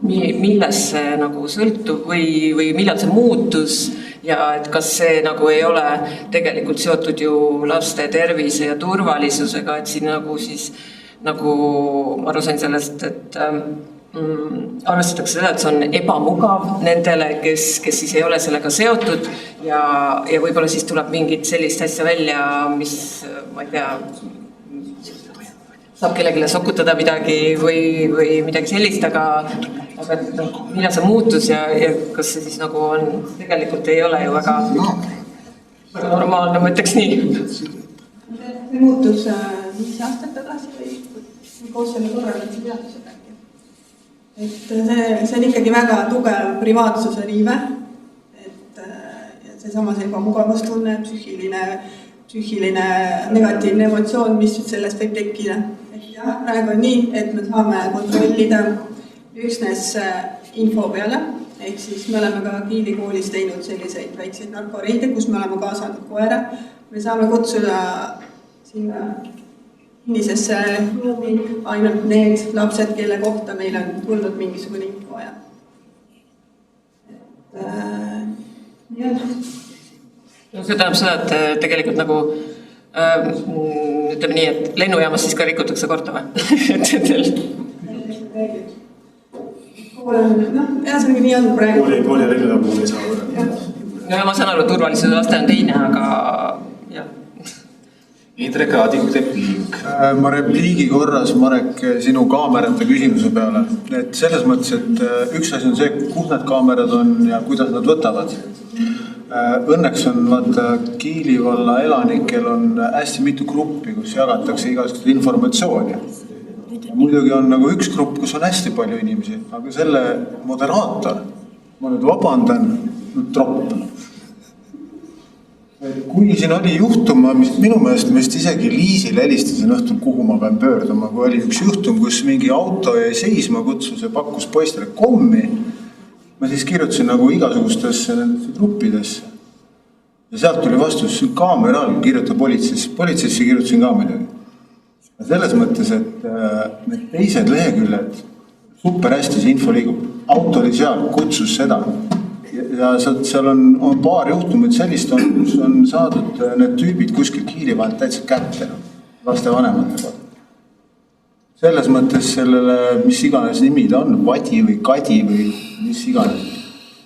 millest see nagu sõltub või millal see muutus ja et kas see nagu ei ole tegelikult seotud ju laste tervise ja turvalisusega, et siin nagu siis nagu ma aru sain sellest, et arvestatakse seda, et see on ebamugav nendele, kes siis ei ole sellega seotud ja võib-olla siis tuleb mingit sellist asja välja, mis, ma ei tea, saab kellelegi sokutada midagi või midagi sellist, aga millal see muutus ja kas see siis nagu on, tegelikult ei ole ju väga normaalne, ma ütleks nii. See muutus 5 aastat tagasi või koos selle korralise teadusega. Et see on ikkagi väga tugev privaatsuse riive, et see samas ebamugavustunne, psüühiline negatiivne emotsioon, mis sellest võib tekkida. Et jah, praegu on nii, et me saame kontrollida üksnes info peale, ehk siis me oleme ka Kiili koolis teinud selliseid väikseid narkoreide, kus me oleme kaasanud koera. Me saame kutsuda sinna kinnisesse ruumi ainult need lapsed, kelle kohta meil on tulnud mingisugune info ja see tähendab seda, et tegelikult nagu ütleme nii, et lennujaamas siis ka rikutakse korda või? ühesõnaga nii on praegu. Kooli ja lennujaa puhul ei saa võrra. No ma saan aru, turvalisuse laste on teine, aga jah. Indrek Aadik repliik. Ma repliigi korras, Marek, sinu kaamerate küsimuse peale. Et selles mõttes, et üks asi on see, kus need kaamerad on ja kuidas nad võtavad. Õnneks on vaata Kiili valla elanikel on hästi mitu gruppi, kus jagatakse igasugust informatsiooni. Ja muidugi on nagu üks grupp, kus on hästi palju inimesi, aga selle moderaator, ma nüüd vabandan, tropp. Kui siin oli juhtuma, mis minu meelest isegi Liisil helistasin õhtul, kuhu ma pean pöörduma, kui oli üks juhtum, kus mingi auto jäi seisma, kutsus ja pakkus poistele kommi, ma siis kirjutasin nagu igasugustesse nendesse gruppidesse. Ja sealt tuli vastus, kaamera all, kirjuta politseisse kirjutasin ka midagi. Ja selles mõttes, et need teised leheküljed, super hästi see info liigub, auto oli seal, kutsus seda. Ja seal on paar juhtumit sellist, kus on saadud need tüübid kuskil Kiili vahelt täitsa kätte, laste vanematega. Selles mõttes sellele, mis iganes nimi ta on, Vadi või Kadi või mis iganes.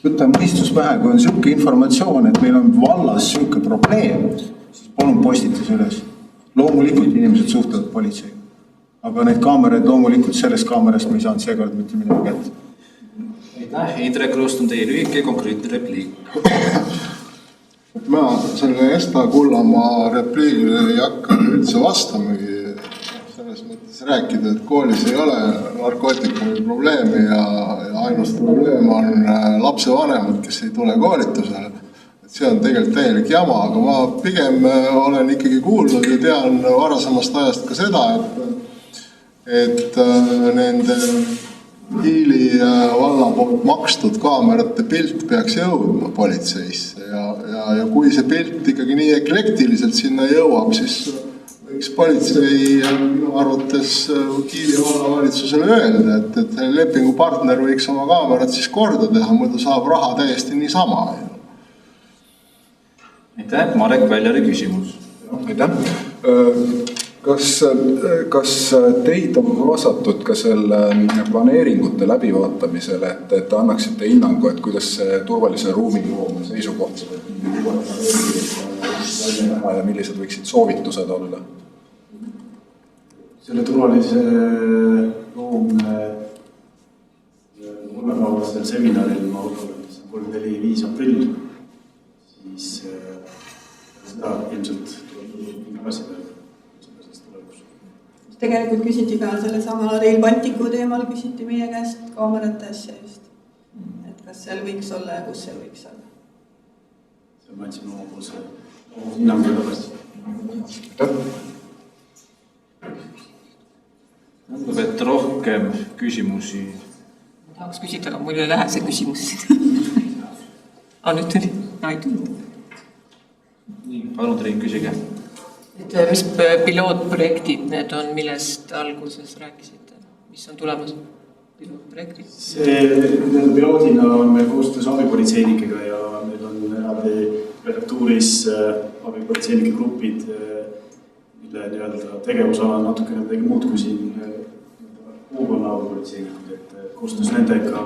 Võtta mõistus pähe, kui on siuke informatsioon, et meil on vallas siuke probleem, siis palun postitas üles. Loomulikult inimesed suhtlevad politseiga. Aga neid kaameraid loomulikult sellest kaamerast me ei saanud seekord mitte midagi kätte. Indrek Roost on teie lühike konkreetne repliik. Ma selle Esta Kullamaa repliigile ei hakka üldse vastamagi. Selles mõttes rääkida, et koolis ei ole narkootikumi probleemi ja ainus probleem on lapsevanemad, kes ei tule koolitusele. See on tegelikult täielik jama, aga ma pigem olen ikkagi kuulnud ja tean varasemast ajast ka seda, et nende Kiili valla poolt makstud kaamerate pilt peaks jõudma politseisse ja kui see pilt ikkagi nii eklektiliselt sinna jõuab, siis võiks politsei minu arvates Kiili valla valitsusele öelda, et lepingupartner võiks oma kaamerat siis korda teha, muidu saab raha täiesti niisama. Aitäh, Marek Väljari küsimus. Aitäh. kas teid on kaasatud ka selle planeeringute läbivaatamisele, et annaksite hinnangu, et kuidas see turvalise ruumi loome seisukoht ja millised võiksid soovitused olla? Selle turvalise ruumi kolmepäevasel seminaril ma usun, et see on 3-4-5 aprill, siis seda ilmselt tuleb asjade. Tegelikult küsiti ka sellesama Rail Balticu teemal, küsiti meie käest kaamerate asja just. Et kas seal võiks olla ja kus see võiks olla. See ma andsin omapoolse hinnangu tagasi. Tundub, et rohkem küsimusi. Ma tahaks küsida, aga mul ei lähe see küsimus. Nüüd tuli? Ei tulnud. Nii, palun Triin, küsige. Mis pilootprojektid need on, millest alguses rääkisite? Mis on tulemas pilootprojektid? See piloodina on meil koostöös abipolitseinikega ja meil on eraldi redaktuuris abipolitseinike grupid, mille tegevusala on natukene midagi muud kui siin kuukonna abipolitseinikud, et koostöös nendega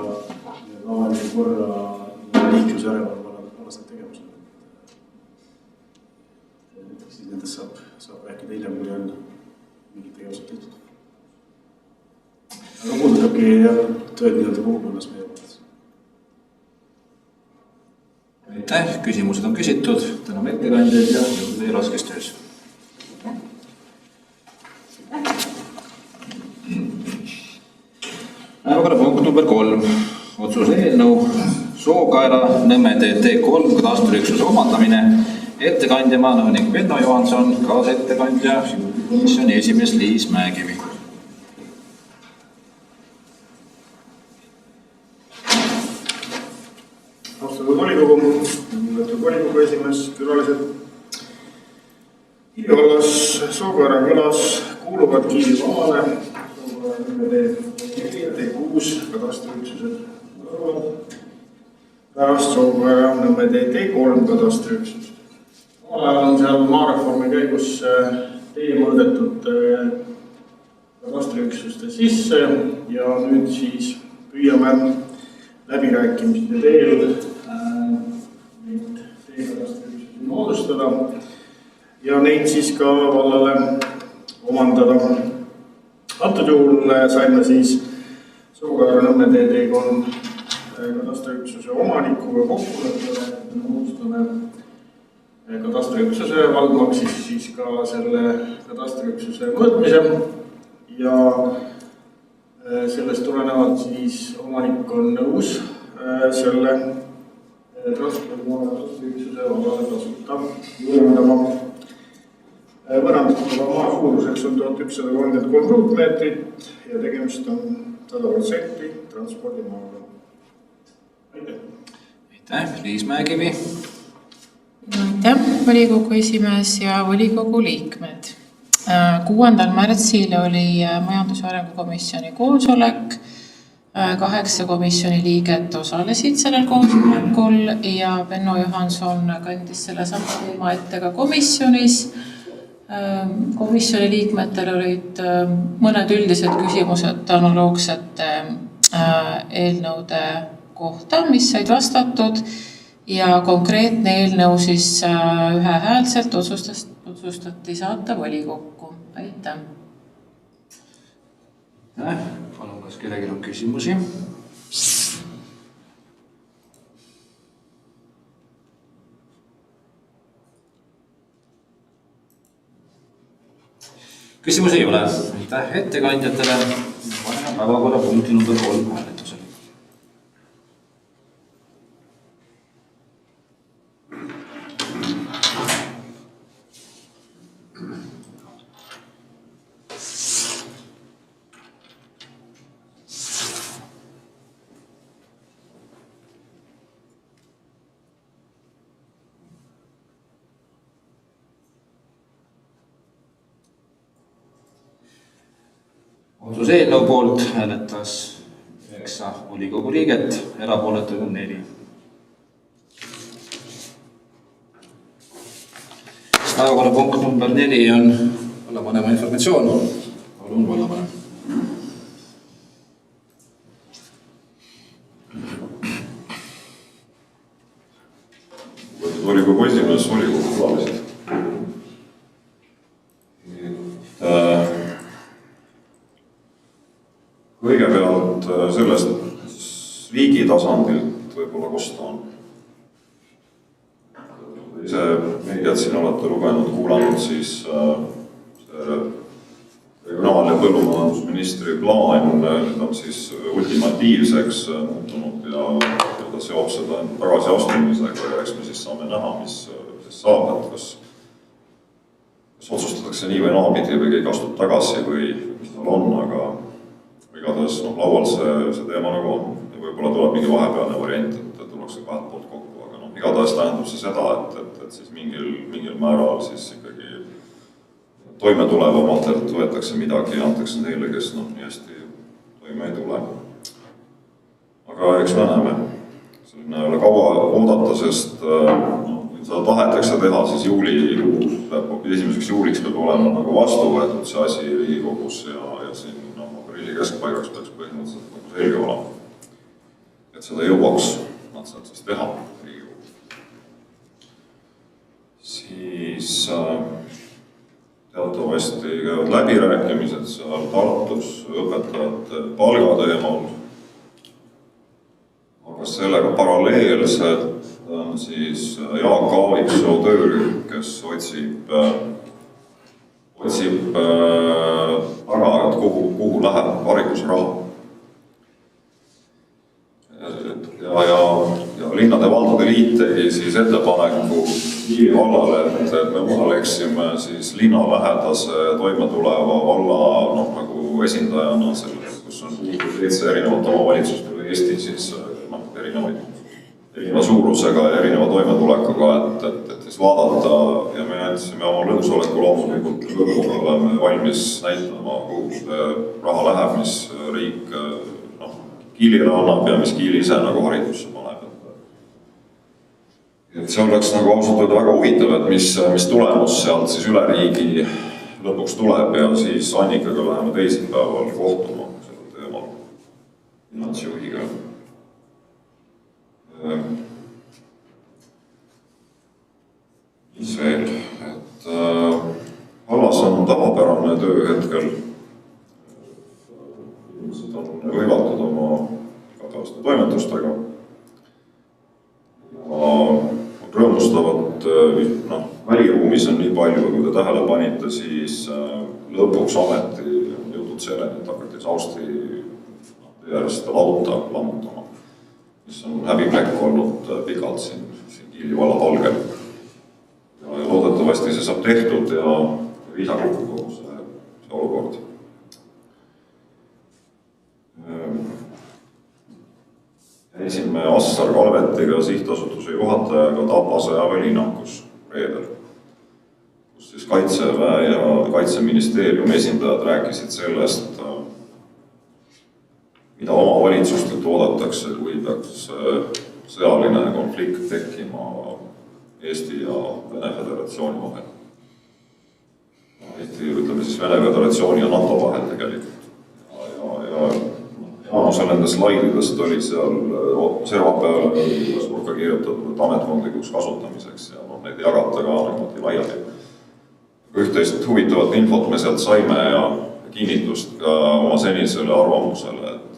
avaliku korra liiklusjärelevalvealased tegevused. Siis nendest saab rääkida hiljem, kui on mingid tegevused tehtud. Aga puudutabki tööd kogukonnas meie vaates. Aitäh, küsimused on küsitud, täname ettekandjaid ja jõudu teie raskes töös. Päevakorrapunkt number 3. Otsuse eelnõu Sookaera Nõmme T3 katastriüksuse omandamine. Ettekandja nõunik Venno Johanson, kaasettekandja komisjoni esimees Liis Mäekivi. Austatud volikogu esimees, külalised. Kiivi vallas Sookaera külas kuuluvad Kiivi vallale T6 katastriüksused. Pärast Sookaera Nõmme T3 katastriüksus. Ajal on seal maareformi käigus tee mõõdetud katastriüksuste sisse ja nüüd siis püüame läbirääkimiste teel neid teekatastriüksusi moodustada ja neid siis ka vallale omandada. Antud juhul saime siis Sookaera Nõmme T3 katastriüksuse omanikuga kokkuleppele, et moodustame katastriüksuse, vald maksis siis ka selle katastriüksuse mõõtmise ja sellest tulenevalt siis omanik on nõus selle katastriüksuse vallale tasuta võimendama. Võrandatava maa suuruseks on 1133 ruutmeetrit ja tegemist on 100% transpordimaaga. Aitäh! Aitäh, Liis Mäekivi! Aitäh, volikogu esimees ja volikogu liikmed. 6. märtsil oli Majandus- ja arengukomisjoni koosolek. 8 komisjoni liiget osalesid sellel koosolekul ja Venno Johanson kandis selle sama teema ette ka komisjonis. Komisjoni liikmetel olid mõned üldised küsimused analoogsete eelnõude kohta, mis said vastatud ja konkreetne eelnõu siis ühehäälselt otsustati saata volikokku. Aitäh! Palun, kas kellelgi on küsimusi? Küsimusi ei ole. Aitäh ettekandjatele. Paneme päevakorrapunkti number 3 hääletusele. Otsuse eelnõu poolt hääletas 9 volikogu liiget, erapooletuid on 4. Päevakorrapunkt number 4 on vallavanema informatsioon. Palun, vallavanem. Volikogu esimees, volikogu külalised. Kõigepealt sellest riigi tasandilt võib-olla kust on. Ise meediat siin olete lugenud, kuulanud, siis see regionaal- ja põllumajandusministri plaan on siis ultimatiivseks muutunud ja ta seob seda tagasiastumisega ja eks me siis saame näha, mis saab, et kas otsustatakse nii või naapidi või keegi astub tagasi või mis tal on, aga igatahes laual see teema nagu on ja võib-olla tuleb mingi vahepealne variant, et tullakse kahelt poolt kokku, aga igatahes tähendab see seda, et siis mingil määral siis ikkagi toimetulevamatelt võetakse midagi ja antakse neile, kes nii hästi toime ei tule. Aga eks me näeme, selline ei ole kaua oodata, sest seda tahetakse teha, siis 1. juuliks peab olema nagu vastu võetud see asi Riigikogus ja siin aprilli keskpaigaks peaks põhimõtteliselt nagu selge olema. Et seda jõuaks nad sealt siis teha Riigikogus. Siis teatavasti käivad läbirääkimised seal Tartus õpetajate palgateemal. Aga sellega paralleelselt on siis Jaak Aaviksoo töörühm, kes otsib taga, et kuhu läheb haridusraha. Ja Linnade Valdade Liit tegi siis ettepaneku Kiili vallale, et me osaleksime siis linnalähedase toimetuleva valla nagu esindajana selles, kus on 7 erinevat omavalitsust üle Eesti siis erineva suurusega ja erineva toimetulekuga, et siis vaadata ja me andsime oma lõhusoleku loomulikult lõpuga oleme valmis näitama, kuhu see raha läheb, mis riik Kiilile annab ja mis Kiili ise nagu haridusse paneb. Et see oleks nagu ausalt öelda väga huvitav, et mis tulemus sealt siis üle riigi lõpuks tuleb ja siis Annikaga läheme teisipäeval kohtuma selle teemal finantsjuhiga. Mis veel, et vallas on tavapärane töö hetkel. Inimesed on hõivatud oma igapäevaste toimetustega. Ja rõõmustavat, väliruumis on nii palju, kui te tähele panite, siis lõpuks ometi jõudnud selleni, et hakati Sausti järjest lauta lammutama, mis on häbiplekk olnud pikalt siin Kiili valla palgel. Ja loodetavasti see saab tehtud ja viisa kokku kogu see olukord. Käisime Assar Kalvetiga, sihtasutuse juhatajaga Tapase ja Välinakus reedel, kus siis Kaitseväe ja Kaitseministeeriumi esindajad rääkisid sellest, mida omavalitsustelt oodatakse, kui peaks sõjaline konflikt tekkima Eesti ja Vene Föderatsiooni vahel. Eesti, ütleme siis Vene Föderatsiooni ja NATO vahel tegelikult. Jaanuse nende slaididest oli seal servapeal surka kirjutatud ametkondlikuks kasutamiseks ja neid jagata ka niimoodi laiali. Üht-teist huvitavat infot me sealt saime ja kinnitust ka oma senisele arvamusele, et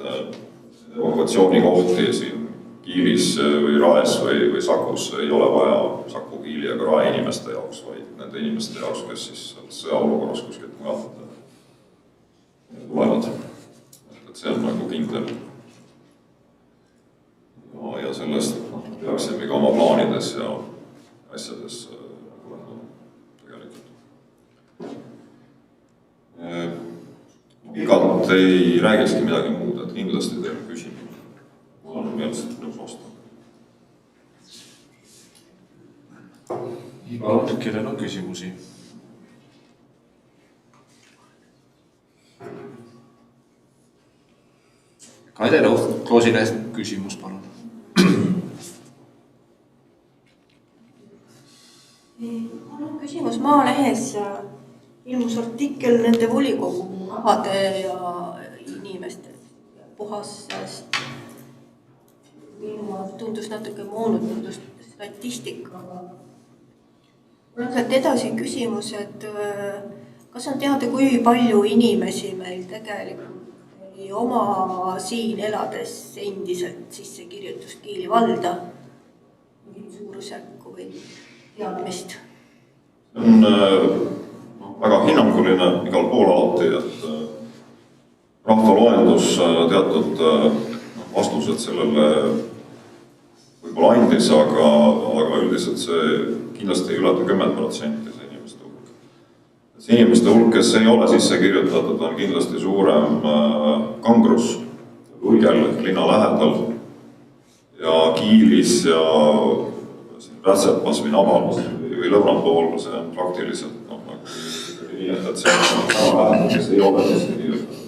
evakuatsioonikohti siin Kiilis või Raes või Sakus ei ole vaja Saku, Kiili ega Rae inimeste jaoks, vaid nende inimeste jaoks, kes siis sõjaolukorras kuskilt mujalt tulevad. Et see on nagu kindel. Ja sellest peaksime ka oma plaanides ja asjades tegelikult. Igalt ei räägikski midagi muud, et kindlasti teile küsimus. Mul on meelest nõus vastama. Kellel on küsimusi? Kaide Roosile küsimus, palun. Küsimus Maalehes ilmus artikkel nende volikogu rahade ja inimeste puhast. Minule tundus natuke moonutatud statistikaga. Mul on sealt edasi küsimus, et kas on teada, kui palju inimesi meil tegelikult oli oma siin elades endiselt sissekirjutust Kiili valda? Mingit suurusjärku või teadmist? See on väga hinnanguline igal pool alati, et rahvaloendus teatud vastused sellele võib-olla andis, aga üldiselt see kindlasti ei ületa 10% see inimeste hulk. See inimeste hulk, kes ei ole sisse kirjutatud, on kindlasti suurem Kangrus, Luigel, linna lähedal ja Kiilis ja Rätsepas või Nabalas või lõuna pool, see on praktiliselt nii, et see on sama vähem, kes ei ole sisse kirjutatud.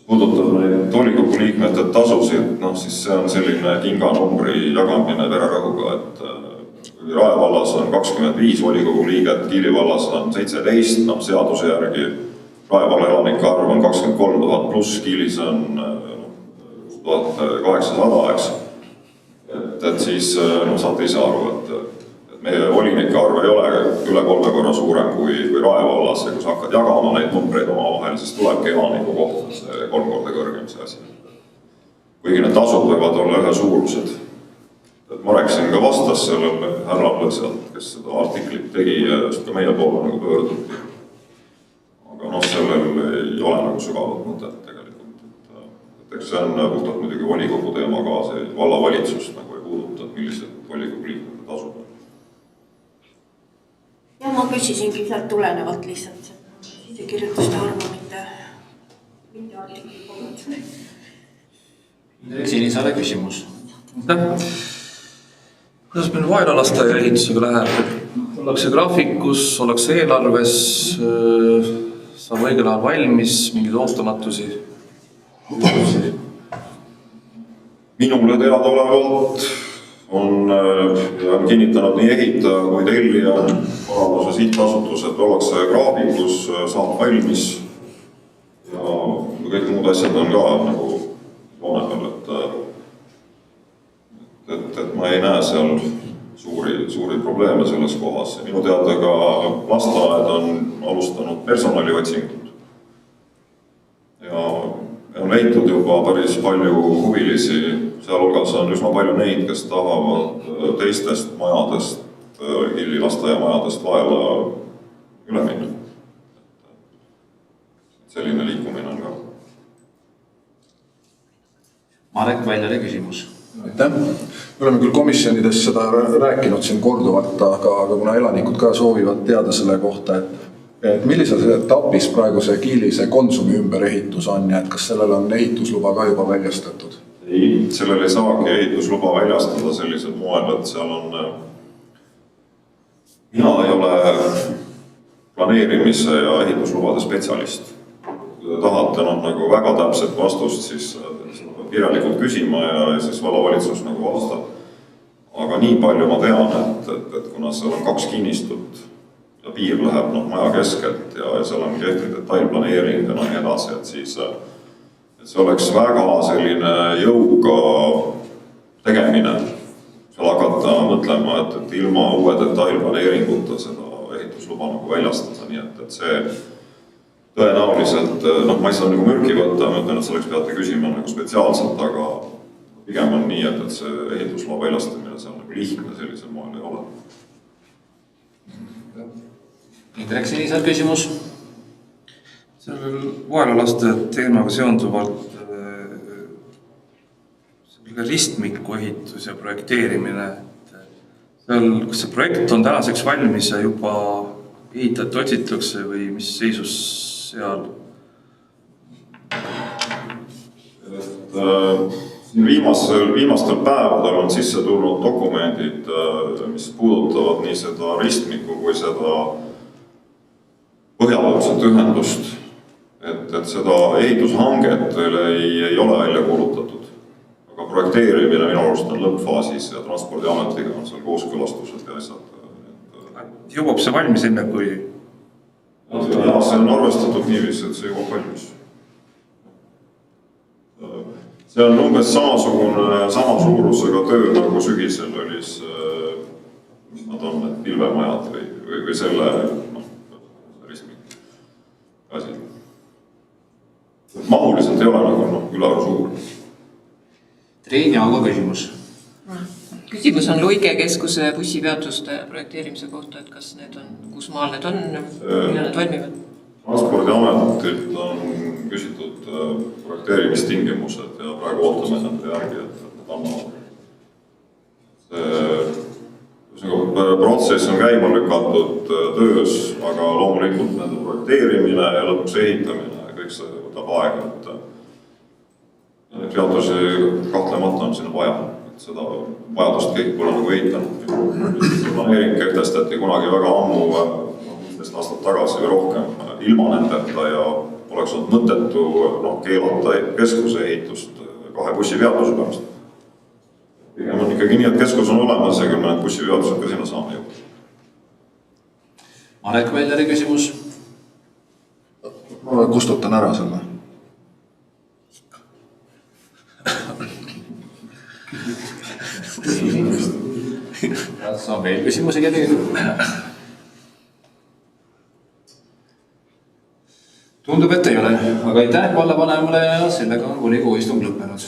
Puudutab neid volikogu liikmete tasusid, siis see on selline kinganumbri jagamine vererõhuga, et Rae vallas on 25 volikogu liiget, Kiili vallas on 17, seaduse järgi Rae valla elanike arv on 23 000 pluss, Kiilis on 1800, eks. Et siis saate ise aru, et meie volinike arv ei ole üle 3 korra suurem kui Rae vallas ja kui sa hakkad jagama neid numbreid omavahel, siis tulebki elaniku kohta see 3 korda kõrgem see asi. Kuigi need tasud võivad olla ühe suurused. Mareksin ka vastas sellele härrale sealt, kes seda artiklit tegi ja ka meie poole nagu pöördub. Aga sellel ei ole nagu sügavat mõtet tegelikult. Eks see on puhtalt muidugi volikogu teema ka, see vallavalitsust nagu ei puuduta, millised volikogu liikmete tasud on. Ja ma küsisingi sealt tulenevalt lihtsalt sissekirjutuste arvu, mitte artikli kohta. Sinisaare küsimus. Kuidas meil vaelalasteaia ehitusega läheb? Ollakse graafikus, ollakse eelarves, saab õigel ajal valmis, mingeid ootamatusi? Minule teadaolevalt on kinnitanud nii ehitaja kui tellija korralduse sihtasutused, ollakse graafikus, saab valmis ja kõik muud asjad on ka nagu joone peal, et ma ei näe seal suuri probleeme selles kohas. Minu teada ka lasteaed on alustanud personaliotsingut ja on leitud juba päris palju huvilisi, sealhulgas on üsna palju neid, kes tahavad teistest majadest, Kiili lasteaiamajadest vaela üle minna. Selline liikumine on ka. Marek Väljale küsimus. Aitäh. Me oleme küll komisjonides seda rääkinud siin korduvalt, aga kuna elanikud ka soovivad teada selle kohta, et millises etapis praegu see Kiili see Konsumi ümberehitus on ja et kas sellel on ehitusluba ka juba väljastatud? Ei, sellel ei saagi ehitusluba väljastada sellisel moel, et seal on... Mina ei ole planeerimise ja ehituslubade spetsialist. Kui te tahate nagu väga täpset vastust, siis kirjalikult küsima ja siis vallavalitsus nagu vastab. Aga nii palju ma tean, et kuna seal on 2 kinnistut ja piir läheb maja keskelt ja seal on kehtiv detailplaneering ja nii edasi, et siis see oleks väga selline jõuga tegemine. Seal hakata mõtlema, et ilma uue detailplaneeringuta seda ehitusluba nagu väljastada, nii et see tõenäoliselt, ma ei saa nagu mürki võtta, ma ütlen, et selleks peate küsima nagu spetsiaalselt, aga pigem on nii, et see ehitusloa väljastamine seal nagu lihtne sellisel moel ei ole. Indrek Sinisaar küsimus. Sellel vaelalaste teemaga seonduvalt ristmiku ehitus ja projekteerimine. Kas see projekt on tänaseks valmis ja juba ehitajat otsitakse või mis seisus seal? Viimastel päevadel on sisse tulnud dokumendid, mis puudutavad nii seda ristmiku kui seda põhjapoolset ühendust. Et seda ehitushanget veel ei ole välja kuulutatud. Aga projekteerimine minu arust on lõppfaasis ja Transpordiametiga on seal kooskõlastused ja asjad. Jõuab see valmis enne, kui Ja see on arvestatud niiviisi, et see jõuab valmis. See on umbes sama suurusega töö, nagu sügisel oli see, mis nad on, need pilvemajad või selle, päris mingi asi. Mahuliselt ei ole nagu ülearu suur. Triin Jaago küsimus. Küsimus on Luige keskuse bussipeatuste projekteerimise kohta, et kas need on, kus maal need on, millal need valmivad? Transpordiametilt on küsitud projekteerimistingimused ja praegu ootame nende järgi, et need annavad. Protsess on käima lükatud töös, aga loomulikult nende projekteerimine ja lõpuks ehitamine, kõik see võtab aega, et peatusi kahtlemata on sinna vaja. Seda vajadust keegi pole nagu eitanud. Planeering kehtestati kunagi väga ammu, 15 aastat tagasi või rohkem ilma nendeta ja oleks olnud mõttetu keelata keskuse ehitust 2 bussipeatuse pärast. Pigem on ikkagi nii, et keskus on olemas ja küll me need bussipeatused ka sinna saame jõuda. Marek Velleri küsimus. Ma kustutan ära selle. Kas on veel küsimusi kellegi? Tundub, et ei ole, aga aitäh vallavanemale ja sellega on volikogu istung lõppenud.